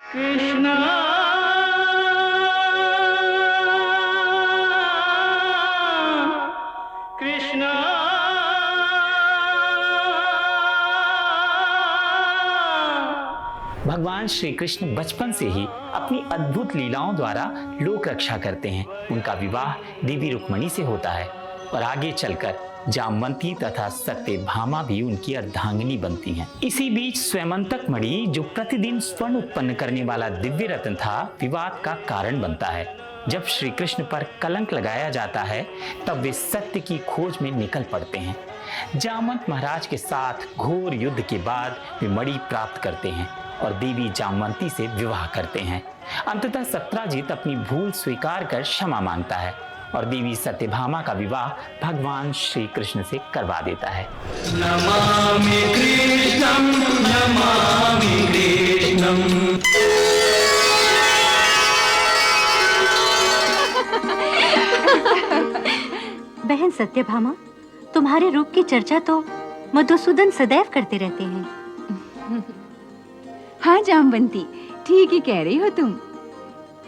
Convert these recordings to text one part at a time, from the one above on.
कृष्णा कृष्णा भगवान श्री कृष्ण बचपन से ही अपनी अद्भुत लीलाओं द्वारा लोक रक्षा करते हैं। उनका विवाह देवी रुक्मिणी से होता है और आगे चलकर जामवंती तथा सत्यभामा भी उनकी अर्धांगिनी बनती हैं। इसी बीच स्वयंतक मणि, जो प्रतिदिन स्वर्ण उत्पन्न करने वाला दिव्य रत्न था, विवाद का कारण बनता है। जब श्री कृष्ण पर कलंक लगाया जाता है तब वे सत्य की खोज में निकल पड़ते हैं। जामवंत महाराज के साथ घोर युद्ध के बाद वे मणि प्राप्त करते हैं और देवी जामवंती से विवाह करते हैं। अंततः सत्राजित अपनी भूल स्वीकार कर क्षमा मांगता है और देवी सत्यभामा का विवाह भगवान श्री कृष्ण से करवा देता है। नमामि कृष्णं नमामि कृष्णं। बहन सत्यभामा, तुम्हारे रूप की चर्चा तो मधुसूदन सदैव करते रहते हैं। हाँ जामवंती, ठीक ही कह रही हो तुम।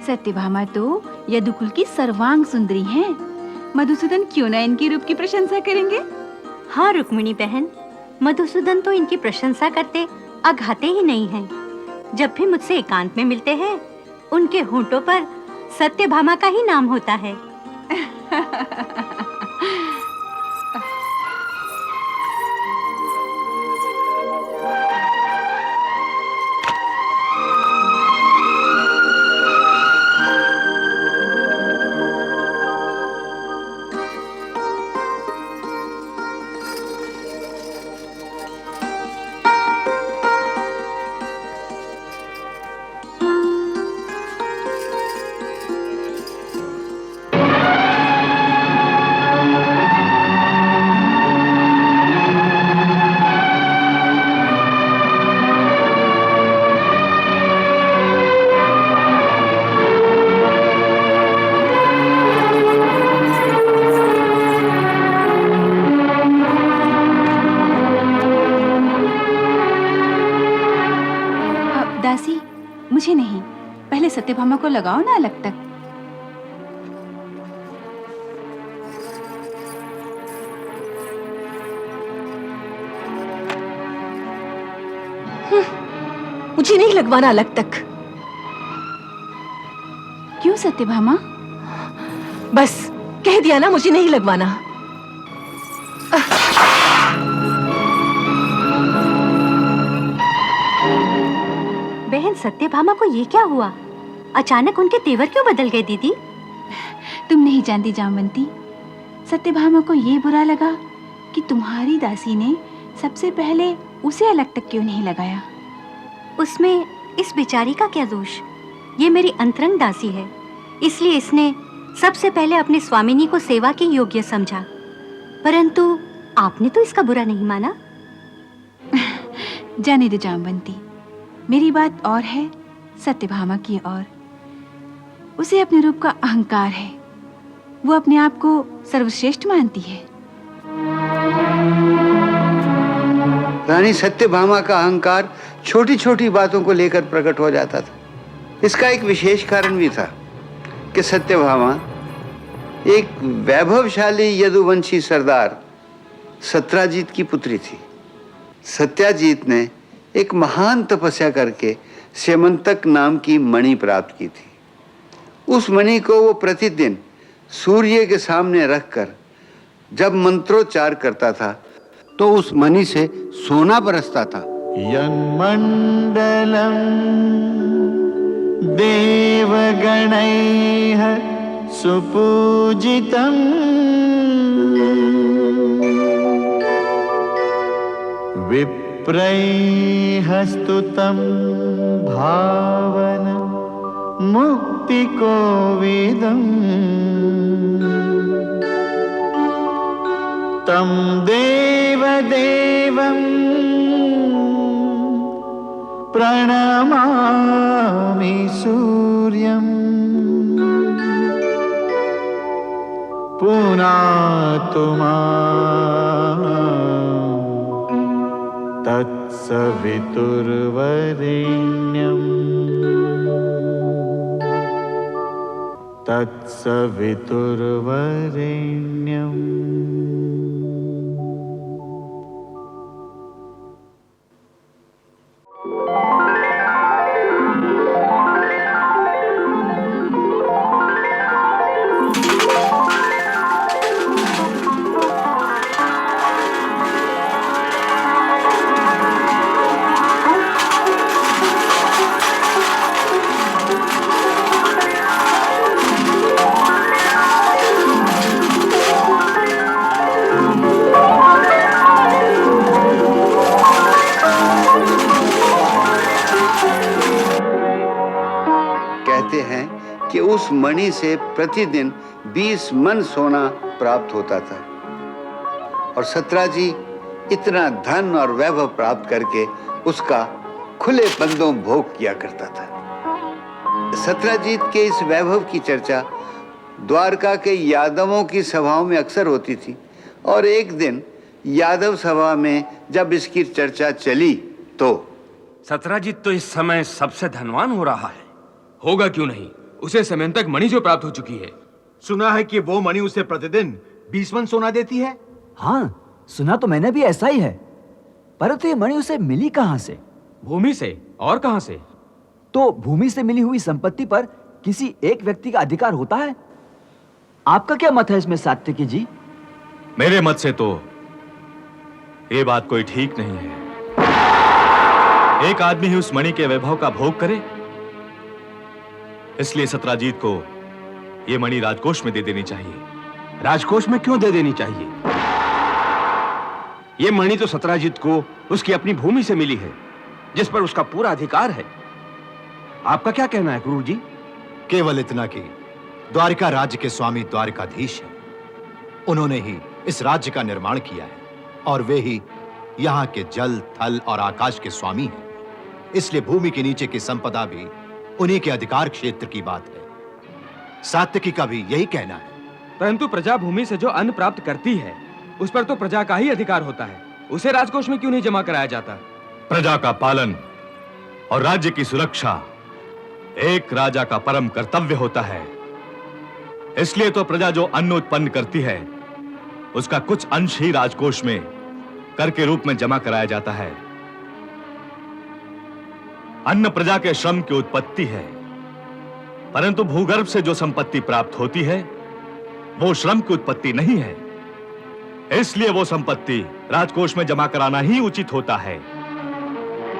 सत्यभामा तो यदुकुल की सर्वांग सुंदरी हैं। मधुसूदन क्यों ना इनके रूप की प्रशंसा करेंगे? हाँ रुक्मिणी बहन, मधुसूदन तो इनकी प्रशंसा करते अघाते ही नहीं हैं। जब भी मुझसे एकांत में मिलते हैं, उनके होंठों पर सत्यभामा का ही नाम होता है। दासी, मुझे नहीं, पहले सत्यभामा को लगाओ ना अलग तक। मुझे नहीं लगवाना अलग तक। क्यों सत्यभामा? बस कह दिया ना, मुझे नहीं लगवाना। बहन सत्यभामा को ये क्या हुआ? अचानक उनके तेवर क्यों बदल गए दीदी? तुम नहीं जानती जामवंती, सत्यभामा को ये बुरा लगा कि तुम्हारी दासी ने सबसे पहले उसे अलग तक क्यों नहीं लगाया। उसमें इस बेचारी का क्या दोष? ये मेरी अंतरंग दासी है, इसलिए इसने सबसे पहले अपने स्वामिनी को सेवा के योग्य समझा। परंतु आपने तो इसका बुरा नहीं माना। जाने दो जामवंती, मेरी बात और है, सत्यभामा की और। उसे अपने रूप का अहंकार है, वो अपने आप को सर्वश्रेष्ठ मानती है। रानी सत्यभामा का अहंकार छोटी छोटी बातों को लेकर प्रकट हो जाता था। इसका एक विशेष कारण भी था कि सत्यभामा एक वैभवशाली यदुवंशी सरदार सत्राजित की पुत्री थी। सत्याजीत ने एक महान तपस्या करके स्यमंतक नाम की मणि प्राप्त की थी। उस मणि को वो प्रतिदिन सूर्य के सामने रखकर जब मंत्रोच्चार करता था तो उस मणि से सोना बरसता था। यन्मण्डलं देवगणैः सुपूजितम् विप्रैः स्तुतं भावनं मुक्तिकोविदम् तं देवदेवं प्रणमामि सूर्यम् पुनातु मां तत्सवितुर्वरेण्यम्। तत्सवितुर्वरेण्यम्। कहते हैं कि उस मणि से प्रतिदिन 20 मन सोना प्राप्त होता था और सत्राजी इतना धन और वैभव प्राप्त करके उसका खुले बंदों भोग किया करता था। सत्राजीत के इस वैभव की चर्चा द्वारका के यादवों की सभाओं में अक्सर होती थी और एक दिन यादव सभा में जब इसकी चर्चा चली तो सत्राजीत तो इस समय सबसे धनवान हो रहा है। होगा क्यों नहीं, उसे समयंतक मणि जो प्राप्त हो चुकी है। सुना है कि वो मणि उसे प्रतिदिन 20 मन सोना देती है। हाँ, सुना तो मैंने भी ऐसा ही है, परंतु ये मणि उसे मिली कहां से? भूमि से। और कहां से? तो भूमि से मिली हुई संपत्ति पर किसी एक व्यक्ति का अधिकार होता है। आपका क्या मत है इसमें सात्विकी जी? मेरे मत से तो ये बात कोई ठीक नहीं है। एक आदमी ही उस मणि के वैभव का भोग करे, इसलिए सत्राजीत को यह मणि राजकोष में दे देनी चाहिए। राजकोष में क्यों दे देनी चाहिए? यह मणि तो सत्राजीत को उसकी अपनी भूमि से मिली है, जिस पर उसका पूरा अधिकार है। आपका क्या कहना है गुरु जी? केवल इतना कि द्वारिका राज्य के स्वामी द्वारिकाधीश हैं। उन्होंने ही इस राज्य का निर्माण किया है और वे ही यहाँ के जल, थल और आकाश के स्वामी हैं। इसलिए भूमि के नीचे की संपदा भी उन्हीं के अधिकार क्षेत्र की बात है। सात्विकी का भी यही कहना है। परंतु प्रजा भूमि से जो अन्न प्राप्त करती है, उस पर तो प्रजा का ही अधिकार होता है। उसे राजकोष में क्यों नहीं जमा कराया जाता? प्रजा का पालन और राज्य की सुरक्षा एक राजा का परम कर्तव्य होता है। इसलिए तो प्रजा जो अन्न उत्पन्न करती है, उसका कुछ अंश ही राजकोष में कर के रूप में जमा कराया जाता है। अन्न प्रजा के श्रम की उत्पत्ति है, परंतु भूगर्भ से जो संपत्ति प्राप्त होती है वो श्रम की उत्पत्ति नहीं है। इसलिए वो संपत्ति राजकोष में जमा कराना ही उचित होता है।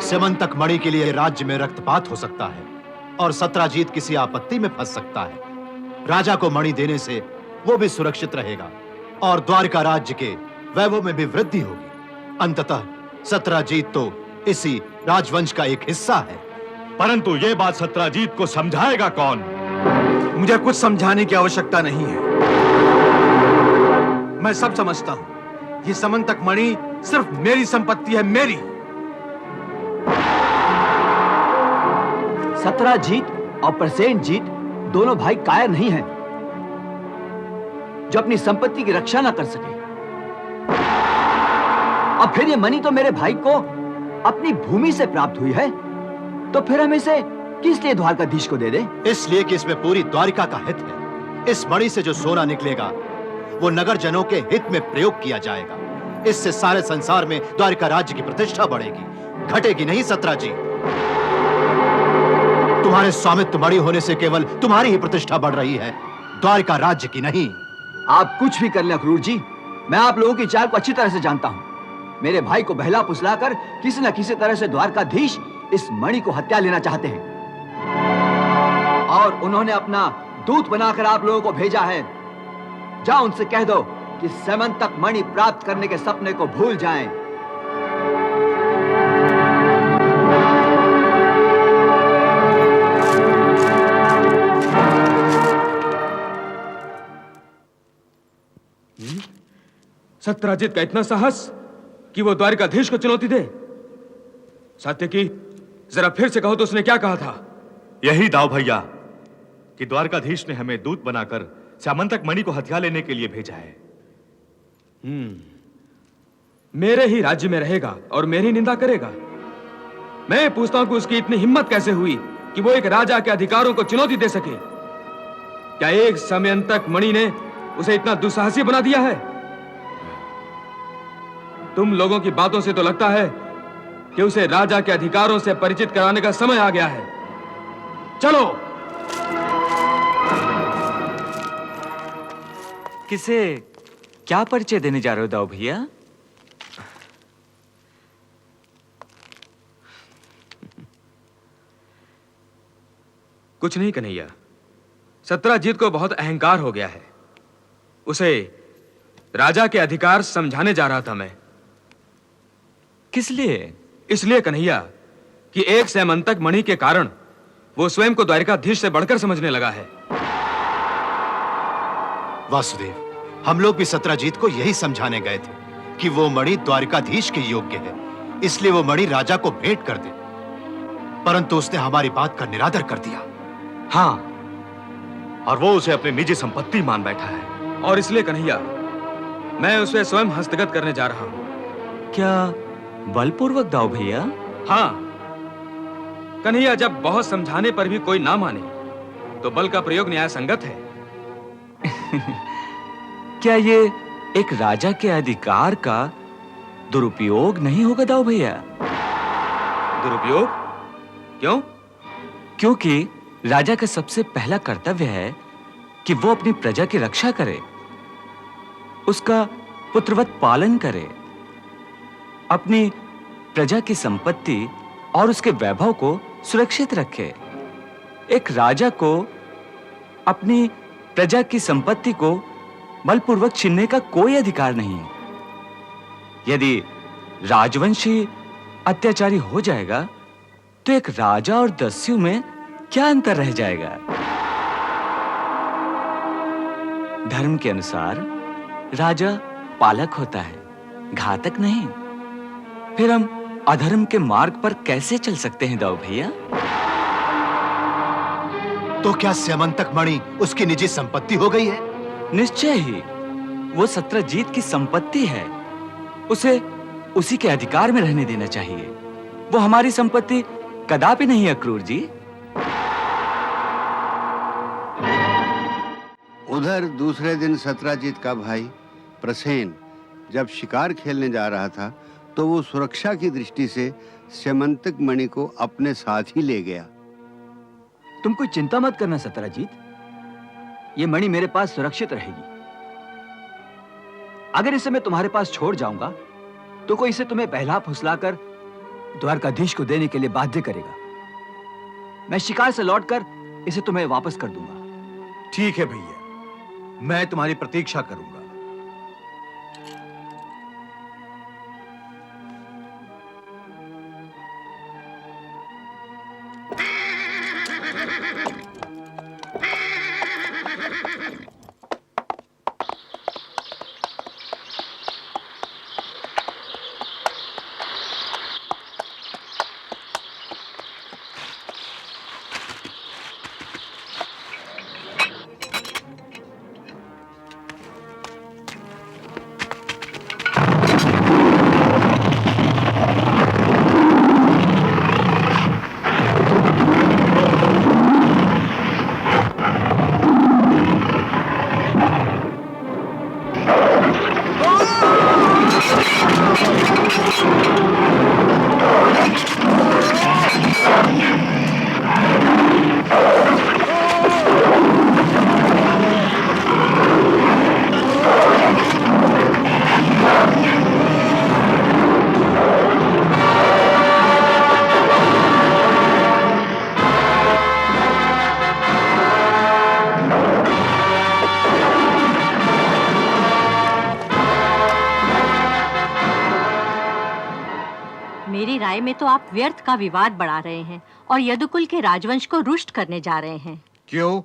समंतक मणि के लिए राज्य में रक्तपात हो सकता है और सत्राजीत किसी आपत्ति में फंस सकता है। राजा को मणि देने से वो भी सुरक्षित रहेगा और द्वारका राज्य के वैभव में भी वृद्धि होगी। अंततः सत्राजीत तो इसी राजवंश का एक हिस्सा है। परंतु यह बात सत्राजीत को समझाएगा कौन? मुझे कुछ समझाने की आवश्यकता नहीं है। मैं सब समझता हूं। ये समंतक मणि सिर्फ मेरी संपत्ति है, मेरी। सत्राजीत और प्रसेनजीत दोनों भाई कायर नहीं हैं, जो अपनी संपत्ति की रक्षा ना कर सके। और फिर ये मणि तो मेरे भाई को अपनी भूमि से प्राप्त हुई है, तो फिर हम इसे किस लिए द्वारकाधीश को दे दे? इसलिए कि इसमें पूरी द्वारिका का हित है। इस मणि से जो सोना निकलेगा वो नगर जनों के हित में प्रयोग किया जाएगा। इससे सारे संसार में द्वारिका राज्य की प्रतिष्ठा बढ़ेगी, घटेगी नहीं। सत्राजीत, तुम्हारे स्वामित्व मणि होने से केवल तुम्हारी ही प्रतिष्ठा बढ़ रही है, द्वारिका राज्य की नहीं। आप कुछ भी कर लें अक्रूर जी, मैं आप लोगों की चाल को अच्छी तरह से जानता हूं। मेरे भाई को बहला फुसलाकर किसी न किसी तरह से द्वारकाधीश इस मणि को हत्या लेना चाहते हैं और उन्होंने अपना दूत बनाकर आप लोगों को भेजा है। जाओ उनसे कह दो कि समंतक मणि प्राप्त करने के सपने को भूल जाएं। सत्राजीत का इतना साहस कि वो द्वारिकाधीश को चुनौती दे। सात्यकी, जरा फिर से कहो तो उसने क्या कहा था? यही दाव भैया कि द्वारकाधीश ने हमें दूत बनाकर समंतक मणि को हथिया लेने के लिए भेजा है। मेरे ही राज्य में रहेगा और मेरी निंदा करेगा। मैं पूछता हूं कि उसकी इतनी हिम्मत कैसे हुई कि वो एक राजा के अधिकारों को चुनौती दे सके। क्या एक समयंतक मणि ने उसे इतना दुस्साहसी बना दिया है? तुम लोगों की बातों से तो लगता है कि उसे राजा के अधिकारों से परिचित कराने का समय आ गया है। चलो। किसे क्या परिचय देने जा रहे हो दाऊ भैया? कुछ नहीं कन्हैया, सत्राजीत को बहुत अहंकार हो गया है। उसे राजा के अधिकार समझाने जा रहा था मैं। किस लिए? इसलिए कन्हैया कि एक सैमंतक मणि के कारण वो स्वयं को द्वारिकाधीश से बढ़कर समझने लगा है। वासुदेव, हम लोग भी सत्राजीत को यही समझाने गए थे कि वो मणि द्वारिकाधीश के योग्य है, इसलिए वो मणि राजा को भेंट कर दे, परंतु उसने हमारी बात का निरादर कर दिया। हाँ, और वो उसे अपनी निजी संपत्ति मान बैठा है। और इसलिए कन्हैया मैं उसे स्वयं हस्तगत करने जा रहा हूं। क्या बलपूर्वक दाऊ भैया? हाँ कन्हैया, जब बहुत समझाने पर भी कोई ना माने तो बल का प्रयोग न्याय संगत है। क्या ये एक राजा के अधिकार का दुरुपयोग नहीं होगा दाऊ भैया? दुरुपयोग? क्यों? क्योंकि राजा का सबसे पहला कर्तव्य है कि वो अपनी प्रजा की रक्षा करे, उसका पुत्रवत पालन करे, अपनी प्रजा की संपत्ति और उसके वैभव को सुरक्षित रखे। एक राजा को अपनी प्रजा की संपत्ति को बलपूर्वक छीनने का कोई अधिकार नहीं है। यदि राजवंशी अत्याचारी हो जाएगा तो एक राजा और दस्यु में क्या अंतर रह जाएगा? धर्म के अनुसार राजा पालक होता है, घातक नहीं। फिर हम अधर्म के मार्ग पर कैसे चल सकते हैं दाऊ भैया? तो क्या सैमंतक मणि उसकी निजी संपत्ति हो गई है? निश्चय ही, वो सत्रजीत की संपत्ति है। उसे उसी के अधिकार में रहने देना चाहिए। वो हमारी संपत्ति कदापि नहीं है अक्रूर जी। उधर दूसरे दिन सत्राजीत का भाई प्रसेन जब शिकार खेलने जा रहा था तो वो सुरक्षा की दृष्टि से सैमंतक मणि को अपने साथ ही ले गया। तुम कोई चिंता मत करना सत्राजीत, ये मणि मेरे पास सुरक्षित रहेगी। अगर इसे मैं तुम्हारे पास छोड़ जाऊंगा तो कोई इसे तुम्हें बहला फुसलाकर द्वारकाधीश को देने के लिए बाध्य करेगा। मैं शिकार से लौटकर इसे तुम्हें वापस कर दूंगा। ठीक है भैया, मैं तुम्हारी प्रतीक्षा करूंगा। मेरी राय में तो आप व्यर्थ का विवाद बढ़ा रहे हैं और यदुकुल के राजवंश को रुष्ट करने जा रहे हैं। क्यों?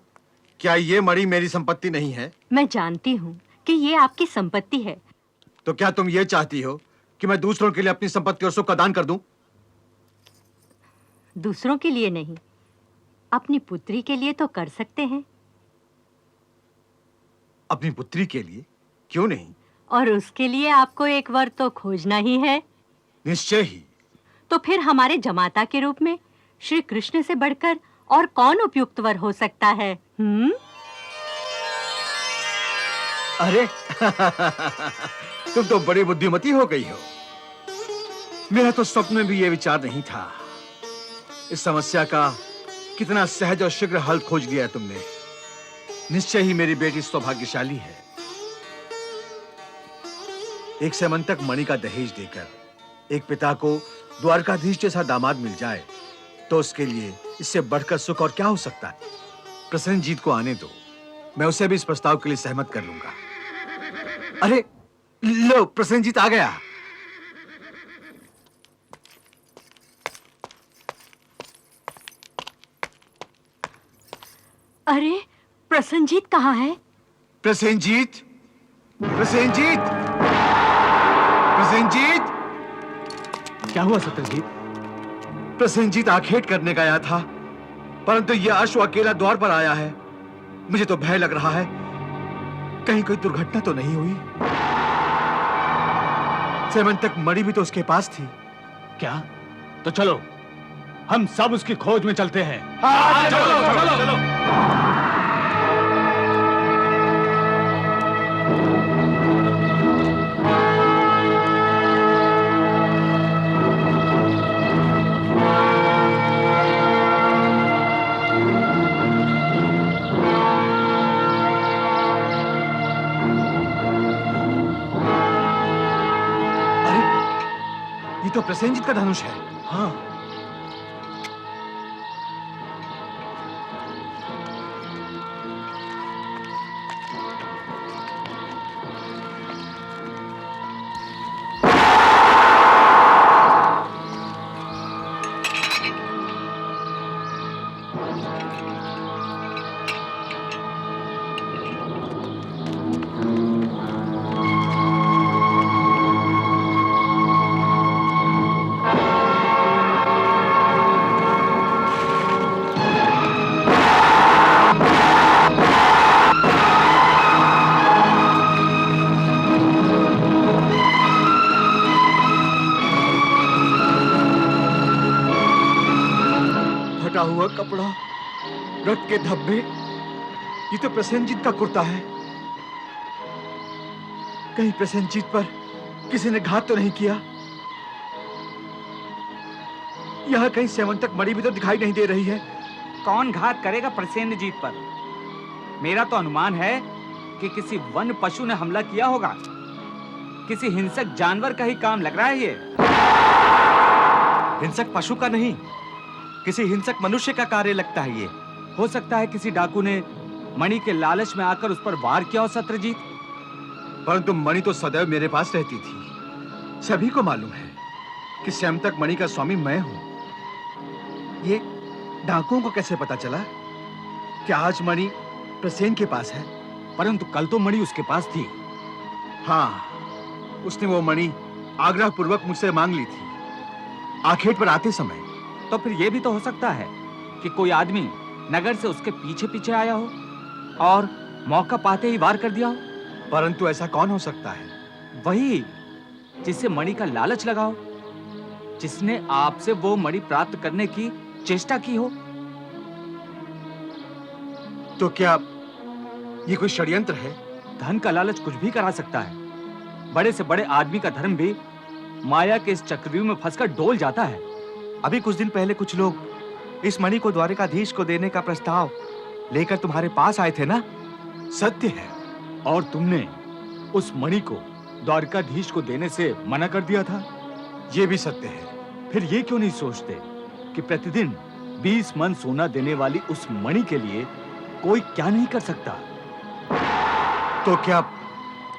क्या ये मणि मेरी संपत्ति नहीं है? मैं जानती हूँ कि ये आपकी संपत्ति है। तो क्या तुम ये चाहती हो कि मैं दूसरों के लिए अपनी संपत्ति और सुख का दान कर दूं? दूसरों के लिए नहीं, अपनी पुत्री के लिए तो कर सकते हैं। अपनी पुत्री के लिए? क्यों नहीं? और उसके लिए आपको एक वर तो खोजना ही है। निश्चय ही। तो फिर हमारे जमाता के रूप में श्री कृष्ण से बढ़कर और कौन उपयुक्त वर हो सकता है? अरे तुम तो बड़ी बुद्धिमती हो गई हो। मेरा तो स्वप्न में भी यह विचार नहीं था। इस समस्या का कितना सहज और शीघ्र हल खोज लिया तुमने। निश्चय ही मेरी बेटी सौभाग्यशाली है। एक सेमंतक मणि का दहेज देकर एक पिता को द्वारकाधीश जैसा दामाद मिल जाए तो उसके लिए इससे बढ़कर सुख और क्या हो सकता है। प्रसेनजीत को आने दो, मैं उसे भी इस प्रस्ताव के लिए सहमत कर लूंगा। अरे लो, प्रसेनजीत आ गया। अरे प्रसन्नजीत कहाँ है? प्रसेनजीत, प्रसेनजीत, प्रसेनजीत। क्या हुआ सत्यजीत? प्रसेनजीत आखेट करने गया था, परंतु यह अश्व अकेला द्वार पर आया है। मुझे तो भय लग रहा है, कहीं कोई दुर्घटना तो नहीं हुई। सेमंतक मणि भी तो उसके पास थी। क्या? तो चलो हम सब उसकी खोज में चलते हैं। हाँ, चलो, चलो, चलो। तो प्रसेनजीत का धनुष है। हाँ। हुआ कपड़ा, रक्त के धब्बे, ये तो प्रसेनजीत का कुर्ता है। कहीं प्रसेनजीत पर किसी ने घात तो नहीं किया? यहाँ कहीं सेमंतक मणि भी तो दिखाई नहीं दे रही है। कौन घात करेगा प्रसेनजीत पर? मेरा तो अनुमान है कि किसी वन पशु ने हमला किया होगा। किसी हिंसक जानवर का ही काम लग रहा है ये। हिंसक पशु का नहीं, किसी हिंसक मनुष्य का कार्य लगता है ये। हो सकता है किसी डाकू ने मणि के लालच में आकर उस पर वार किया हो सत्यजीत। परंतु मणि तो सदैव मेरे पास रहती थी। सभी को मालूम है कि सेमंतक मणि का स्वामी मैं हूं। ये डाकुओं को कैसे पता चला कि आज मणि प्रसेन के पास है? परंतु कल तो मणि उसके पास थी। हाँ, उसने वो मणि आग्रह पूर्वक मुझसे मांग ली थी आखेट पर आते समय। तो फिर यह भी तो हो सकता है कि कोई आदमी नगर से उसके पीछे पीछे आया हो और मौका पाते ही वार कर दिया हो। परंतु ऐसा कौन हो सकता है? वही जिससे मणि का लालच लगा हो, जिसने आपसे वो मणि प्राप्त करने की चेष्टा की हो। तो क्या ये कोई षड्यंत्र है? धन का लालच कुछ भी करा सकता है। बड़े से बड़े आदमी का धर्म भी माया के इस चक्रव्यूह में फंसकर डोल जाता है। अभी कुछ दिन पहले कुछ लोग इस मणि को द्वारकाधीश को देने का प्रस्ताव लेकर तुम्हारे पास आए थे ना? सत्य है। और तुमने उस मणि को द्वारकाधीश को देने से मना कर दिया था। यह भी सत्य है। फिर ये क्यों नहीं सोचते कि प्रतिदिन 20 मन सोना देने वाली उस मणि के लिए कोई क्या नहीं कर सकता? तो क्या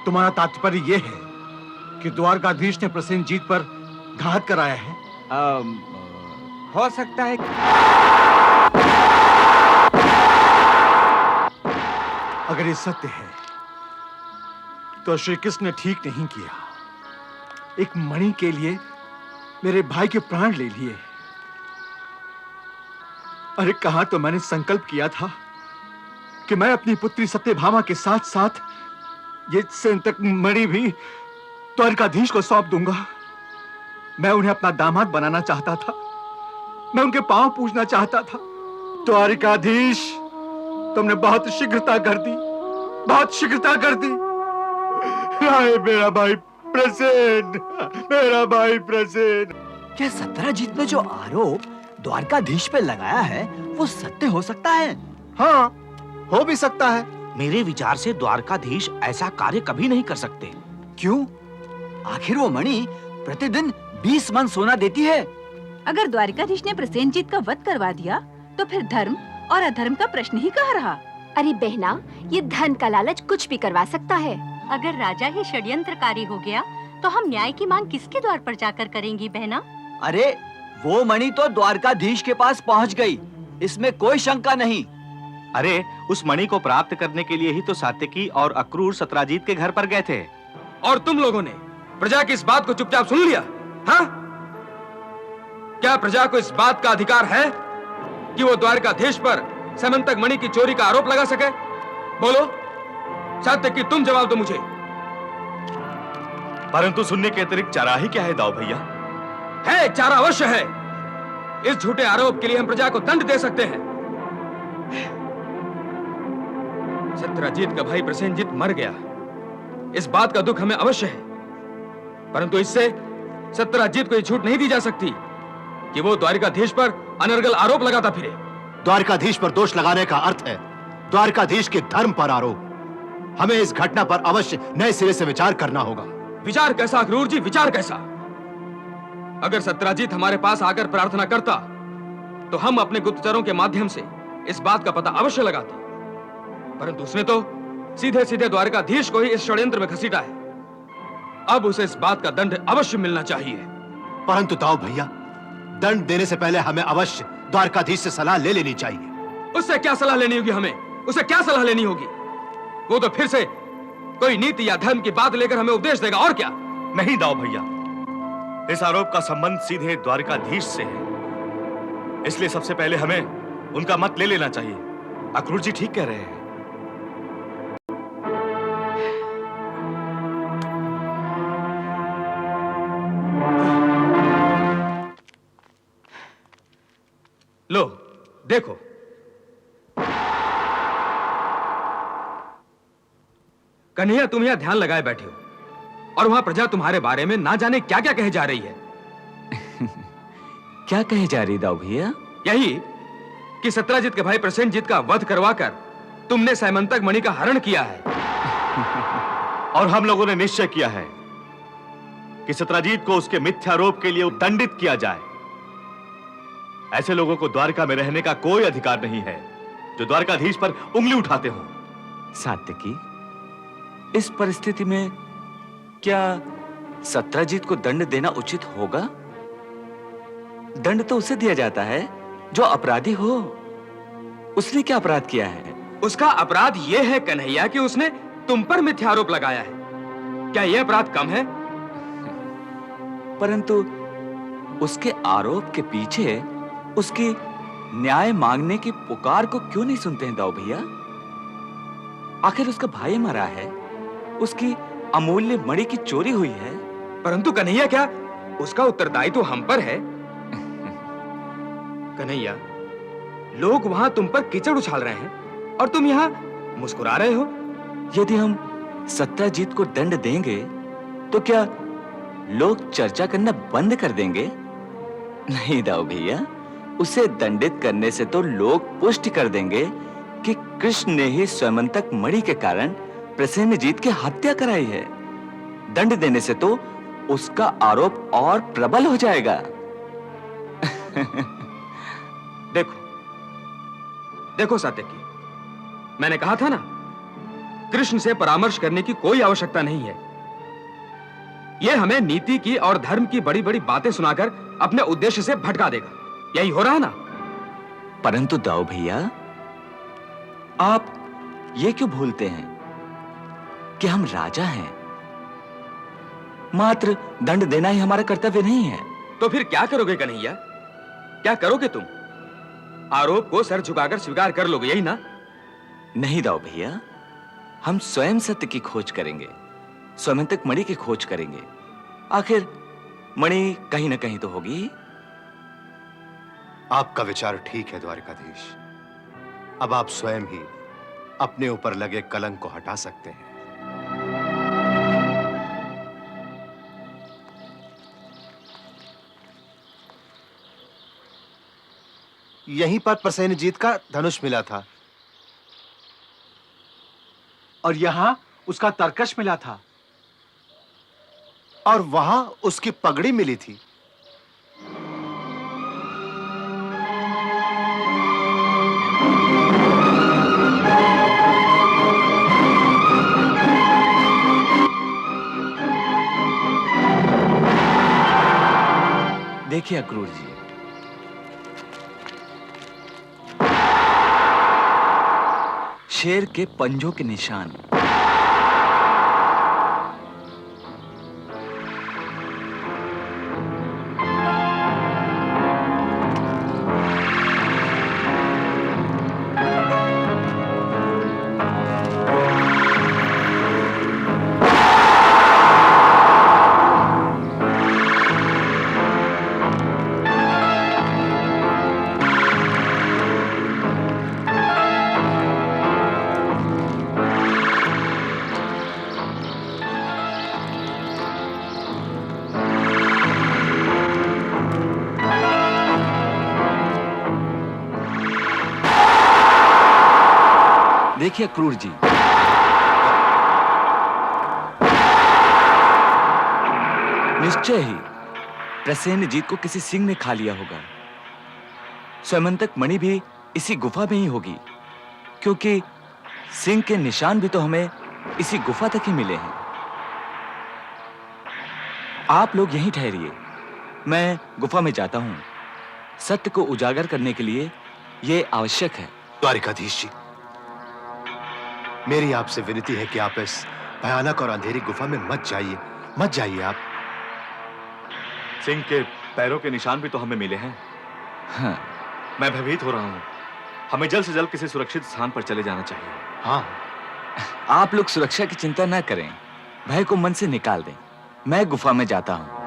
तुम्हारा तात्पर्य यह है कि द्वारकाधीश ने प्रसेनजीत पर घात कराया है? हो सकता है। अगर ये सत्य है तो श्री कृष्ण ने ठीक नहीं किया। एक मणि के लिए मेरे भाई के प्राण ले लिए। अरे कहा तो मैंने संकल्प किया था कि मैं अपनी पुत्री सत्यभामा के साथ साथ ये सेमंतक मणि भी द्वारकाधीश को सौंप दूंगा। मैं उन्हें अपना दामाद बनाना चाहता था। मैं उनके पांव पूजना चाहता था। द्वारकाधीश, तुमने बहुत शीघ्रता कर दी, बहुत शीघ्रता कर दी। हाय मेरा भाई प्रसेन, मेरा भाई प्रसेन। क्या सत्यजीत ने जो आरोप द्वारकाधीश पे लगाया है वो सत्य हो सकता है? हाँ, हो भी सकता है। मेरे विचार से द्वारकाधीश ऐसा कार्य कभी नहीं कर सकते। क्यों? आखिर वो मणि प्रतिदिन 20 मन सोना देती है। अगर द्वारकाधीश ने प्रसेनजीत का वध करवा दिया तो फिर धर्म और अधर्म का प्रश्न ही कहाँ रहा? अरे बहना, ये धन का लालच कुछ भी करवा सकता है। अगर राजा ही षड्यंत्रकारी हो गया तो हम न्याय की मांग किसके द्वार पर जाकर करेंगी बहना? अरे वो मणि तो द्वारकाधीश के पास पहुंच गई, इसमें कोई शंका नहीं। अरे उस मणि को प्राप्त करने के लिए ही तो सात्यकी और अक्रूर सत्राजीत के घर पर गए थे। और तुम लोगों ने प्रजा की इस बात को चुपचाप सुन लिया? हाँ? क्या प्रजा को इस बात का अधिकार है कि वो द्वारकाधीश पर समंतक मणि की चोरी का आरोप लगा सके? बोलो सात्यकी, तुम जवाब दो मुझे। परंतु सुनने के अतिरिक्त चारा ही क्या है दाऊ भैया? है, एक चारा अवश्य है। इस झूठे आरोप के लिए हम प्रजा को दंड दे सकते हैं। सत्यजीत का भाई प्रसेनजीत मर गया, इस बात का दुख हमें अवश्य है, परंतु इससे सत्यजीत को यह छूट नहीं दी जा सकती कि वो द्वारकाधीश पर अनर्गल आरोप लगाता फिरे। द्वारकाधीश पर दोष लगाने का अर्थ है द्वारकाधीश के धर्म पर आरोप। हमें इस घटना पर अवश्य नए सिरे से विचार करना होगा। विचार कैसा अक्रूर जी, विचार कैसा? अगर सत्यजीत हमारे पास आकर प्रार्थना करता तो हम अपने गुप्तचरों के माध्यम से इस बात का पता अवश्य लगाते, परंतु उसने तो सीधे सीधे द्वारकाधीश को ही इस षड्यंत्र में घसीटा है। अब उसे इस बात का दंड अवश्य मिलना चाहिए। परंतु दाऊ भैया, दंड देने से पहले हमें अवश्य द्वारकाधीश से सलाह ले लेनी चाहिए। उससे क्या सलाह लेनी होगी हमें? उसे क्या सलाह लेनी होगी? वो तो फिर से कोई नीति या धर्म की बात लेकर हमें उपदेश देगा, और क्या? नहीं दाऊ भैया, इस आरोप का संबंध सीधे द्वारकाधीश से है, इसलिए सबसे पहले हमें उनका मत ले लेना चाहिए। अक्रूर जी ठीक कह रहे हैं। लो देखो, कन्हैया तुम यहां ध्यान लगाए बैठे हो और वहां प्रजा तुम्हारे बारे में ना जाने क्या क्या कहे जा रही है। क्या कहे जा रही दाऊ भैया? यही कि सत्यजीत के भाई प्रसेनजीत का वध करवाकर तुमने सैमंतक मणि का हरण किया है। और हम लोगों ने निश्चय किया है कि सत्यजीत को उसके मिथ्यारोप के लिए दंडित किया जाए। ऐसे लोगों को द्वारका में रहने का कोई अधिकार नहीं है जो द्वारकाधीश पर उंगली उठाते हो। सात्यकी, इस परिस्थिति में क्या सत्यजीत को दंड देना उचित होगा? दंड तो उसे दिया जाता है जो अपराधी हो। उसने क्या अपराध किया है? उसका अपराध यह है कन्हैया कि उसने तुम पर मिथ्यारोप लगाया है। क्या यह अपराध कम है? परंतु उसके आरोप के पीछे उसकी न्याय मांगने की पुकार को क्यों नहीं सुनते हैं दाऊ भैया? आखिर उसका भाई मरा है, उसकी अमूल्य मणि की चोरी हुई है। परंतु कन्हैया, क्या उसका उत्तरदायित्व हम पर है? कन्हैया, लोग वहां तुम पर कीचड़ उछाल रहे हैं और तुम यहां मुस्कुरा रहे हो। यदि हम सत्यजीत को दंड देंगे तो क्या लोग चर्चा करना बंद कर देंगे? नहीं दाऊ भैया, उसे दंडित करने से तो लोग पुष्टि कर देंगे कि कृष्ण ने ही स्वयंतक मणि के कारण प्रसेनजीत की हत्या कराई है। दंड देने से तो उसका आरोप और प्रबल हो जाएगा। देखो देखो सात्यकी, मैंने कहा था ना, कृष्ण से परामर्श करने की कोई आवश्यकता नहीं है। यह हमें नीति की और धर्म की बड़ी बड़ी बातें सुनाकर अपने उद्देश्य से भटका देगा। यही हो रहा है ना? परंतु दाऊ भैया, आप ये क्यों भूलते हैं कि हम राजा हैं? मात्र दंड देना ही हमारा कर्तव्य नहीं है। तो फिर क्या करोगे कन्हैया? क्या करोगे तुम? आरोप को सर झुकाकर स्वीकार कर लोगे, यही ना? नहीं दाऊ भैया, हम स्वयं सत्य की खोज करेंगे, स्वयंतक मणि की खोज करेंगे। आखिर मणि कहीं ना कहीं तो होगी। आपका विचार ठीक है द्वारकाधीश। अब आप स्वयं ही अपने ऊपर लगे कलंक को हटा सकते हैं। यहीं पर प्रसेनजीत का धनुष मिला था। और यहां उसका तरकश मिला था। और वहां उसकी पगड़ी मिली थी। देखिए अक्रूर जी, शेर के पंजों के निशान। देखिए अक्रूर जी, निश्चय ही प्रसेनजीत को किसी सिंह ने खा लिया होगा। स्वयंतक मणि भी इसी गुफा में ही होगी, क्योंकि सिंह के निशान भी तो हमें इसी गुफा तक ही मिले हैं। आप लोग यहीं ठहरिए, मैं गुफा में जाता हूं। सत्य को उजागर करने के लिए यह आवश्यक है। द्वारिकाधीश जी, मेरी आपसे विनती है कि आप इस भयानक और अंधेरी गुफा में मत जाइए आप। सिंह के पैरों के निशान भी तो हमें मिले हैं। हाँ। मैं भयभीत हो रहा हूं। हमें जल्द से जल्द किसी सुरक्षित स्थान पर चले जाना चाहिए। हाँ। आप लोग सुरक्षा की चिंता ना करें, भय को मन से निकाल दें। मैं गुफा में जाता हूं।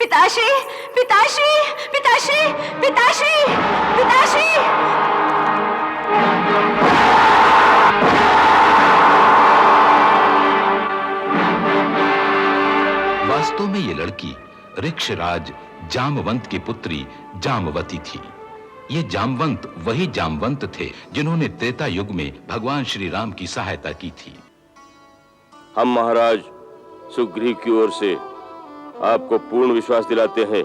पिताश्री, पिताश्री, पिताश्री, पिताश्री, पिताश्री। वास्तव में ये लड़की ऋक्षराज जामवंत की पुत्री जामवती थी। ये जामवंत वही जामवंत थे जिन्होंने त्रेता युग में भगवान श्री राम की सहायता की थी। हम महाराज सुग्रीव की ओर से आपको पूर्ण विश्वास दिलाते हैं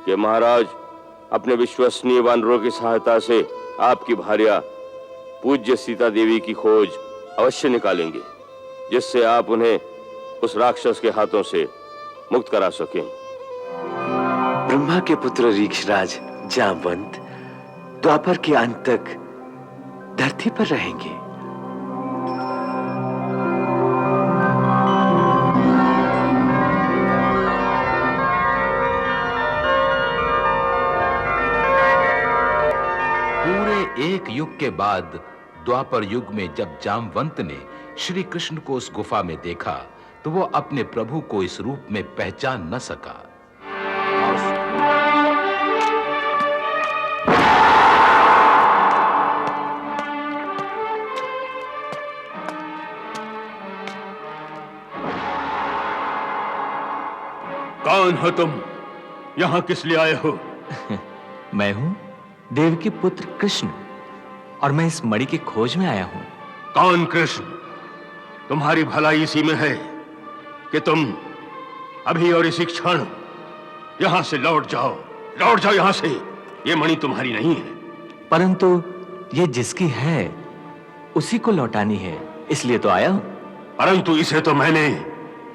कि महाराज अपने विश्वसनीय वानरों की सहायता से आपकी भार्या पूज्य सीता देवी की खोज अवश्य निकालेंगे, जिससे आप उन्हें उस राक्षस के हाथों से मुक्त करा सकें। ब्रह्मा के पुत्र ऋक्षराज जामवंत द्वापर के अंत तक धरती पर रहेंगे। के बाद द्वापर युग में जब जामवंत ने श्री कृष्ण को उस गुफा में देखा तो वो अपने प्रभु को इस रूप में पहचान न सका। कौन हो तुम? यहां किस लिए आए हो? मैं हूं देवकी पुत्र कृष्ण और मैं इस मणि की खोज में आया हूं। कौन कृष्ण? तुम्हारी भलाई इसी में है कि तुम अभी और इसी क्षण यहां से लौट जाओ यहां से। ये मणि तुम्हारी नहीं है। परंतु ये जिसकी है उसी को लौटानी है, इसलिए तो आया हूं। परंतु इसे तो मैंने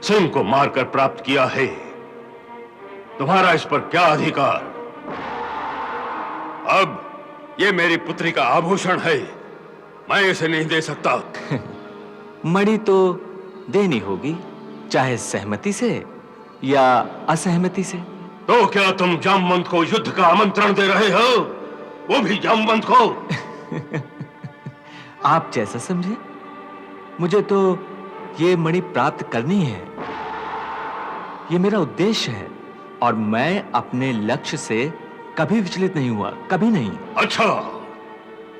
सिंह को मारकर प्राप्त किया है। तुम्हारा इस पर क्या अधिकार? अब ये मेरी पुत्री का आभूषण है, मैं इसे नहीं दे सकता। मणि तो देनी होगी, चाहे सहमति से या असहमति से। तो क्या तुम जामवंत को युद्ध का आमंत्रण दे रहे हो? वो भी जामवंत को? आप जैसा समझे। मुझे तो ये मणि प्राप्त करनी है, ये मेरा उद्देश्य है और मैं अपने लक्ष्य से कभी विचलित नहीं हुआ, कभी नहीं। अच्छा,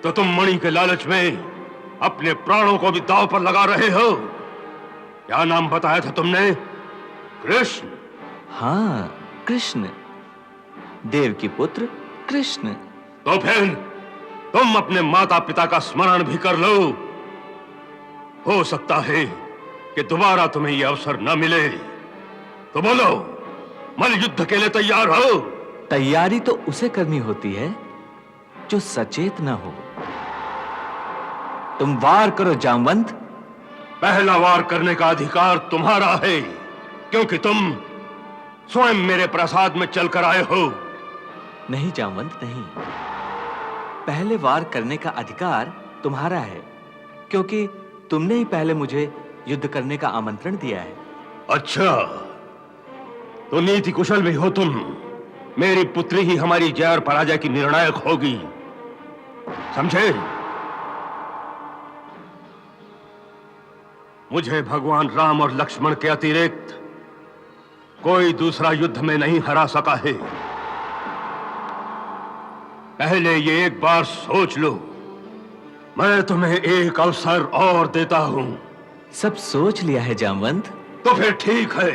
तो तुम मणि के लालच में अपने प्राणों को भी दांव पर लगा रहे हो। क्या नाम बताया था तुमने? कृष्ण? हाँ, कृष्ण, देवकी पुत्र कृष्ण। तो फिर तुम अपने माता पिता का स्मरण भी कर लो। हो सकता है कि दोबारा तुम्हें यह अवसर न मिले। तो बोलो, मल युद्ध के लिए तैयार हो? तैयारी तो उसे करनी होती है जो सचेत न हो। तुम वार करो जामवंत। पहला वार करने का अधिकार तुम्हारा है, क्योंकि तुम स्वयं मेरे प्रसाद में चलकर आए हो। नहीं जामवंत, नहीं। पहले वार करने का अधिकार तुम्हारा है, क्योंकि तुमने ही पहले मुझे युद्ध करने का आमंत्रण दिया है। अच्छा, तो नीति कुशल भी हो तुम। मेरी पुत्री ही हमारी जय और पराजय की निर्णायक होगी, समझे? मुझे भगवान राम और लक्ष्मण के अतिरिक्त कोई दूसरा युद्ध में नहीं हरा सका है। पहले ये एक बार सोच लो। मैं तुम्हें एक अवसर और देता हूं। सब सोच लिया है जामवंत। तो फिर ठीक है।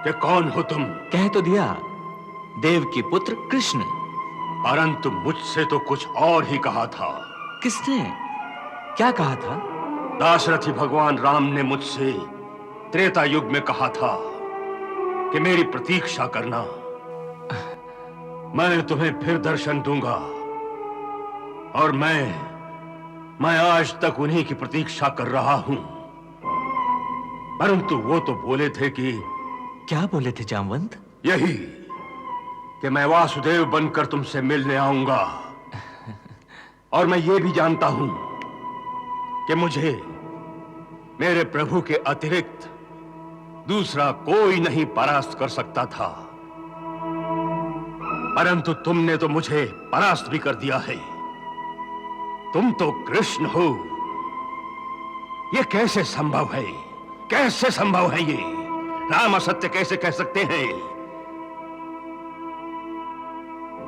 कि कौन हो तुम? कह तो दिया, देव की पुत्र कृष्ण। परंतु मुझसे तो कुछ और ही कहा था। किसने? क्या कहा था? दाशरथी भगवान राम ने मुझसे त्रेता युग में कहा था कि मेरी प्रतीक्षा करना, मैं तुम्हें फिर दर्शन दूंगा। और मैं आज तक उन्हीं की प्रतीक्षा कर रहा हूं। परंतु वो तो बोले थे कि... क्या बोले थे जामवंत? यही कि मैं वासुदेव बनकर तुमसे मिलने आऊंगा। और मैं ये भी जानता हूं कि मुझे मेरे प्रभु के अतिरिक्त दूसरा कोई नहीं परास्त कर सकता था। परंतु तुमने तो मुझे परास्त भी कर दिया है। तुम तो कृष्ण हो। ये कैसे संभव है? कैसे संभव है ये? राम असत्य कैसे कह सकते हैं?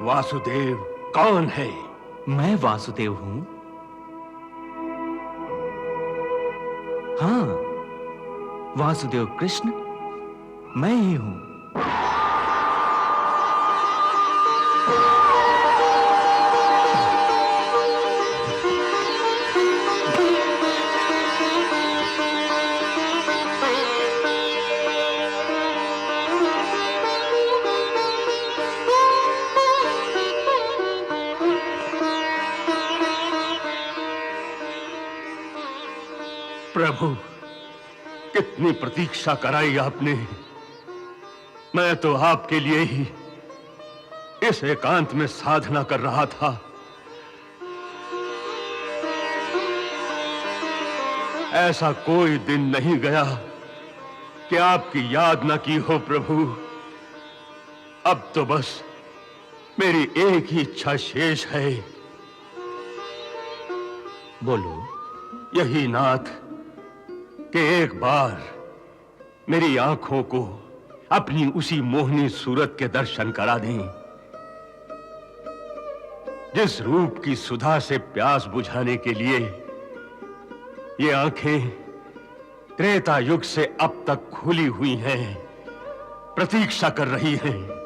वासुदेव कौन है? मैं वासुदेव हूं। हाँ, वासुदेव कृष्ण मैं ही हूं। प्रभु, कितनी प्रतीक्षा कराई आपने। मैं तो आपके लिए ही इस एकांत में साधना कर रहा था। ऐसा कोई दिन नहीं गया कि आपकी याद न की हो प्रभु। अब तो बस मेरी एक ही इच्छा शेष है। बोलो। यही नाथ कि एक बार मेरी आंखों को अपनी उसी मोहनी सूरत के दर्शन करा दें, जिस रूप की सुधा से प्यास बुझाने के लिए ये आंखें त्रेता युग से अब तक खुली हुई हैं, प्रतीक्षा कर रही हैं।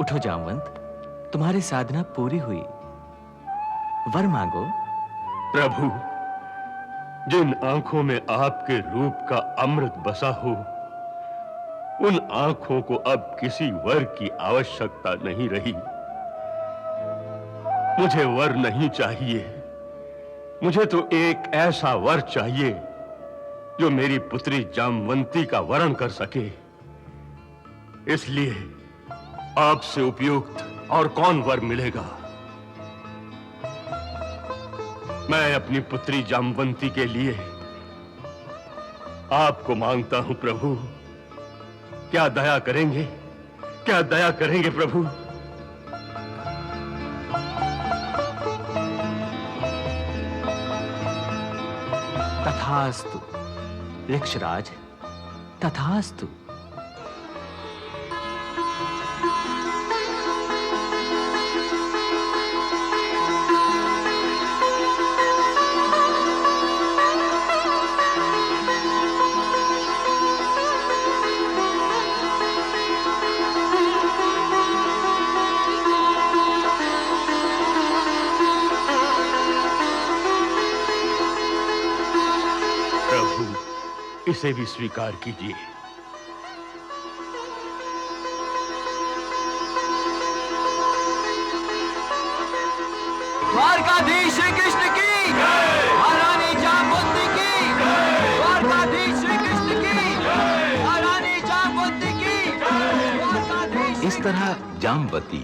उठो जामवंत, तुम्हारी साधना पूरी हुई। वर मांगो। प्रभु, जिन आंखों में आपके रूप का अमृत बसा हो, उन आंखों को अब किसी वर की आवश्यकता नहीं रही। मुझे वर नहीं चाहिए। मुझे तो एक ऐसा वर चाहिए जो मेरी पुत्री जामवंती का वरण कर सके। इसलिए आपसे उपयुक्त और कौन वर मिलेगा? मैं अपनी पुत्री जामवंती के लिए आपको मांगता हूं प्रभु। क्या दया करेंगे? क्या दया करेंगे प्रभु? तथास्तु वृक्षराज, तथास्तु। इसे भी स्वीकार कीजिए। द्वारकाधीश श्री कृष्ण की, महारानी जामवंती की, द्वारकाधीश श्री कृष्ण की, महारानी जामवंती की, द्वारकाधीश। इस तरह जामवती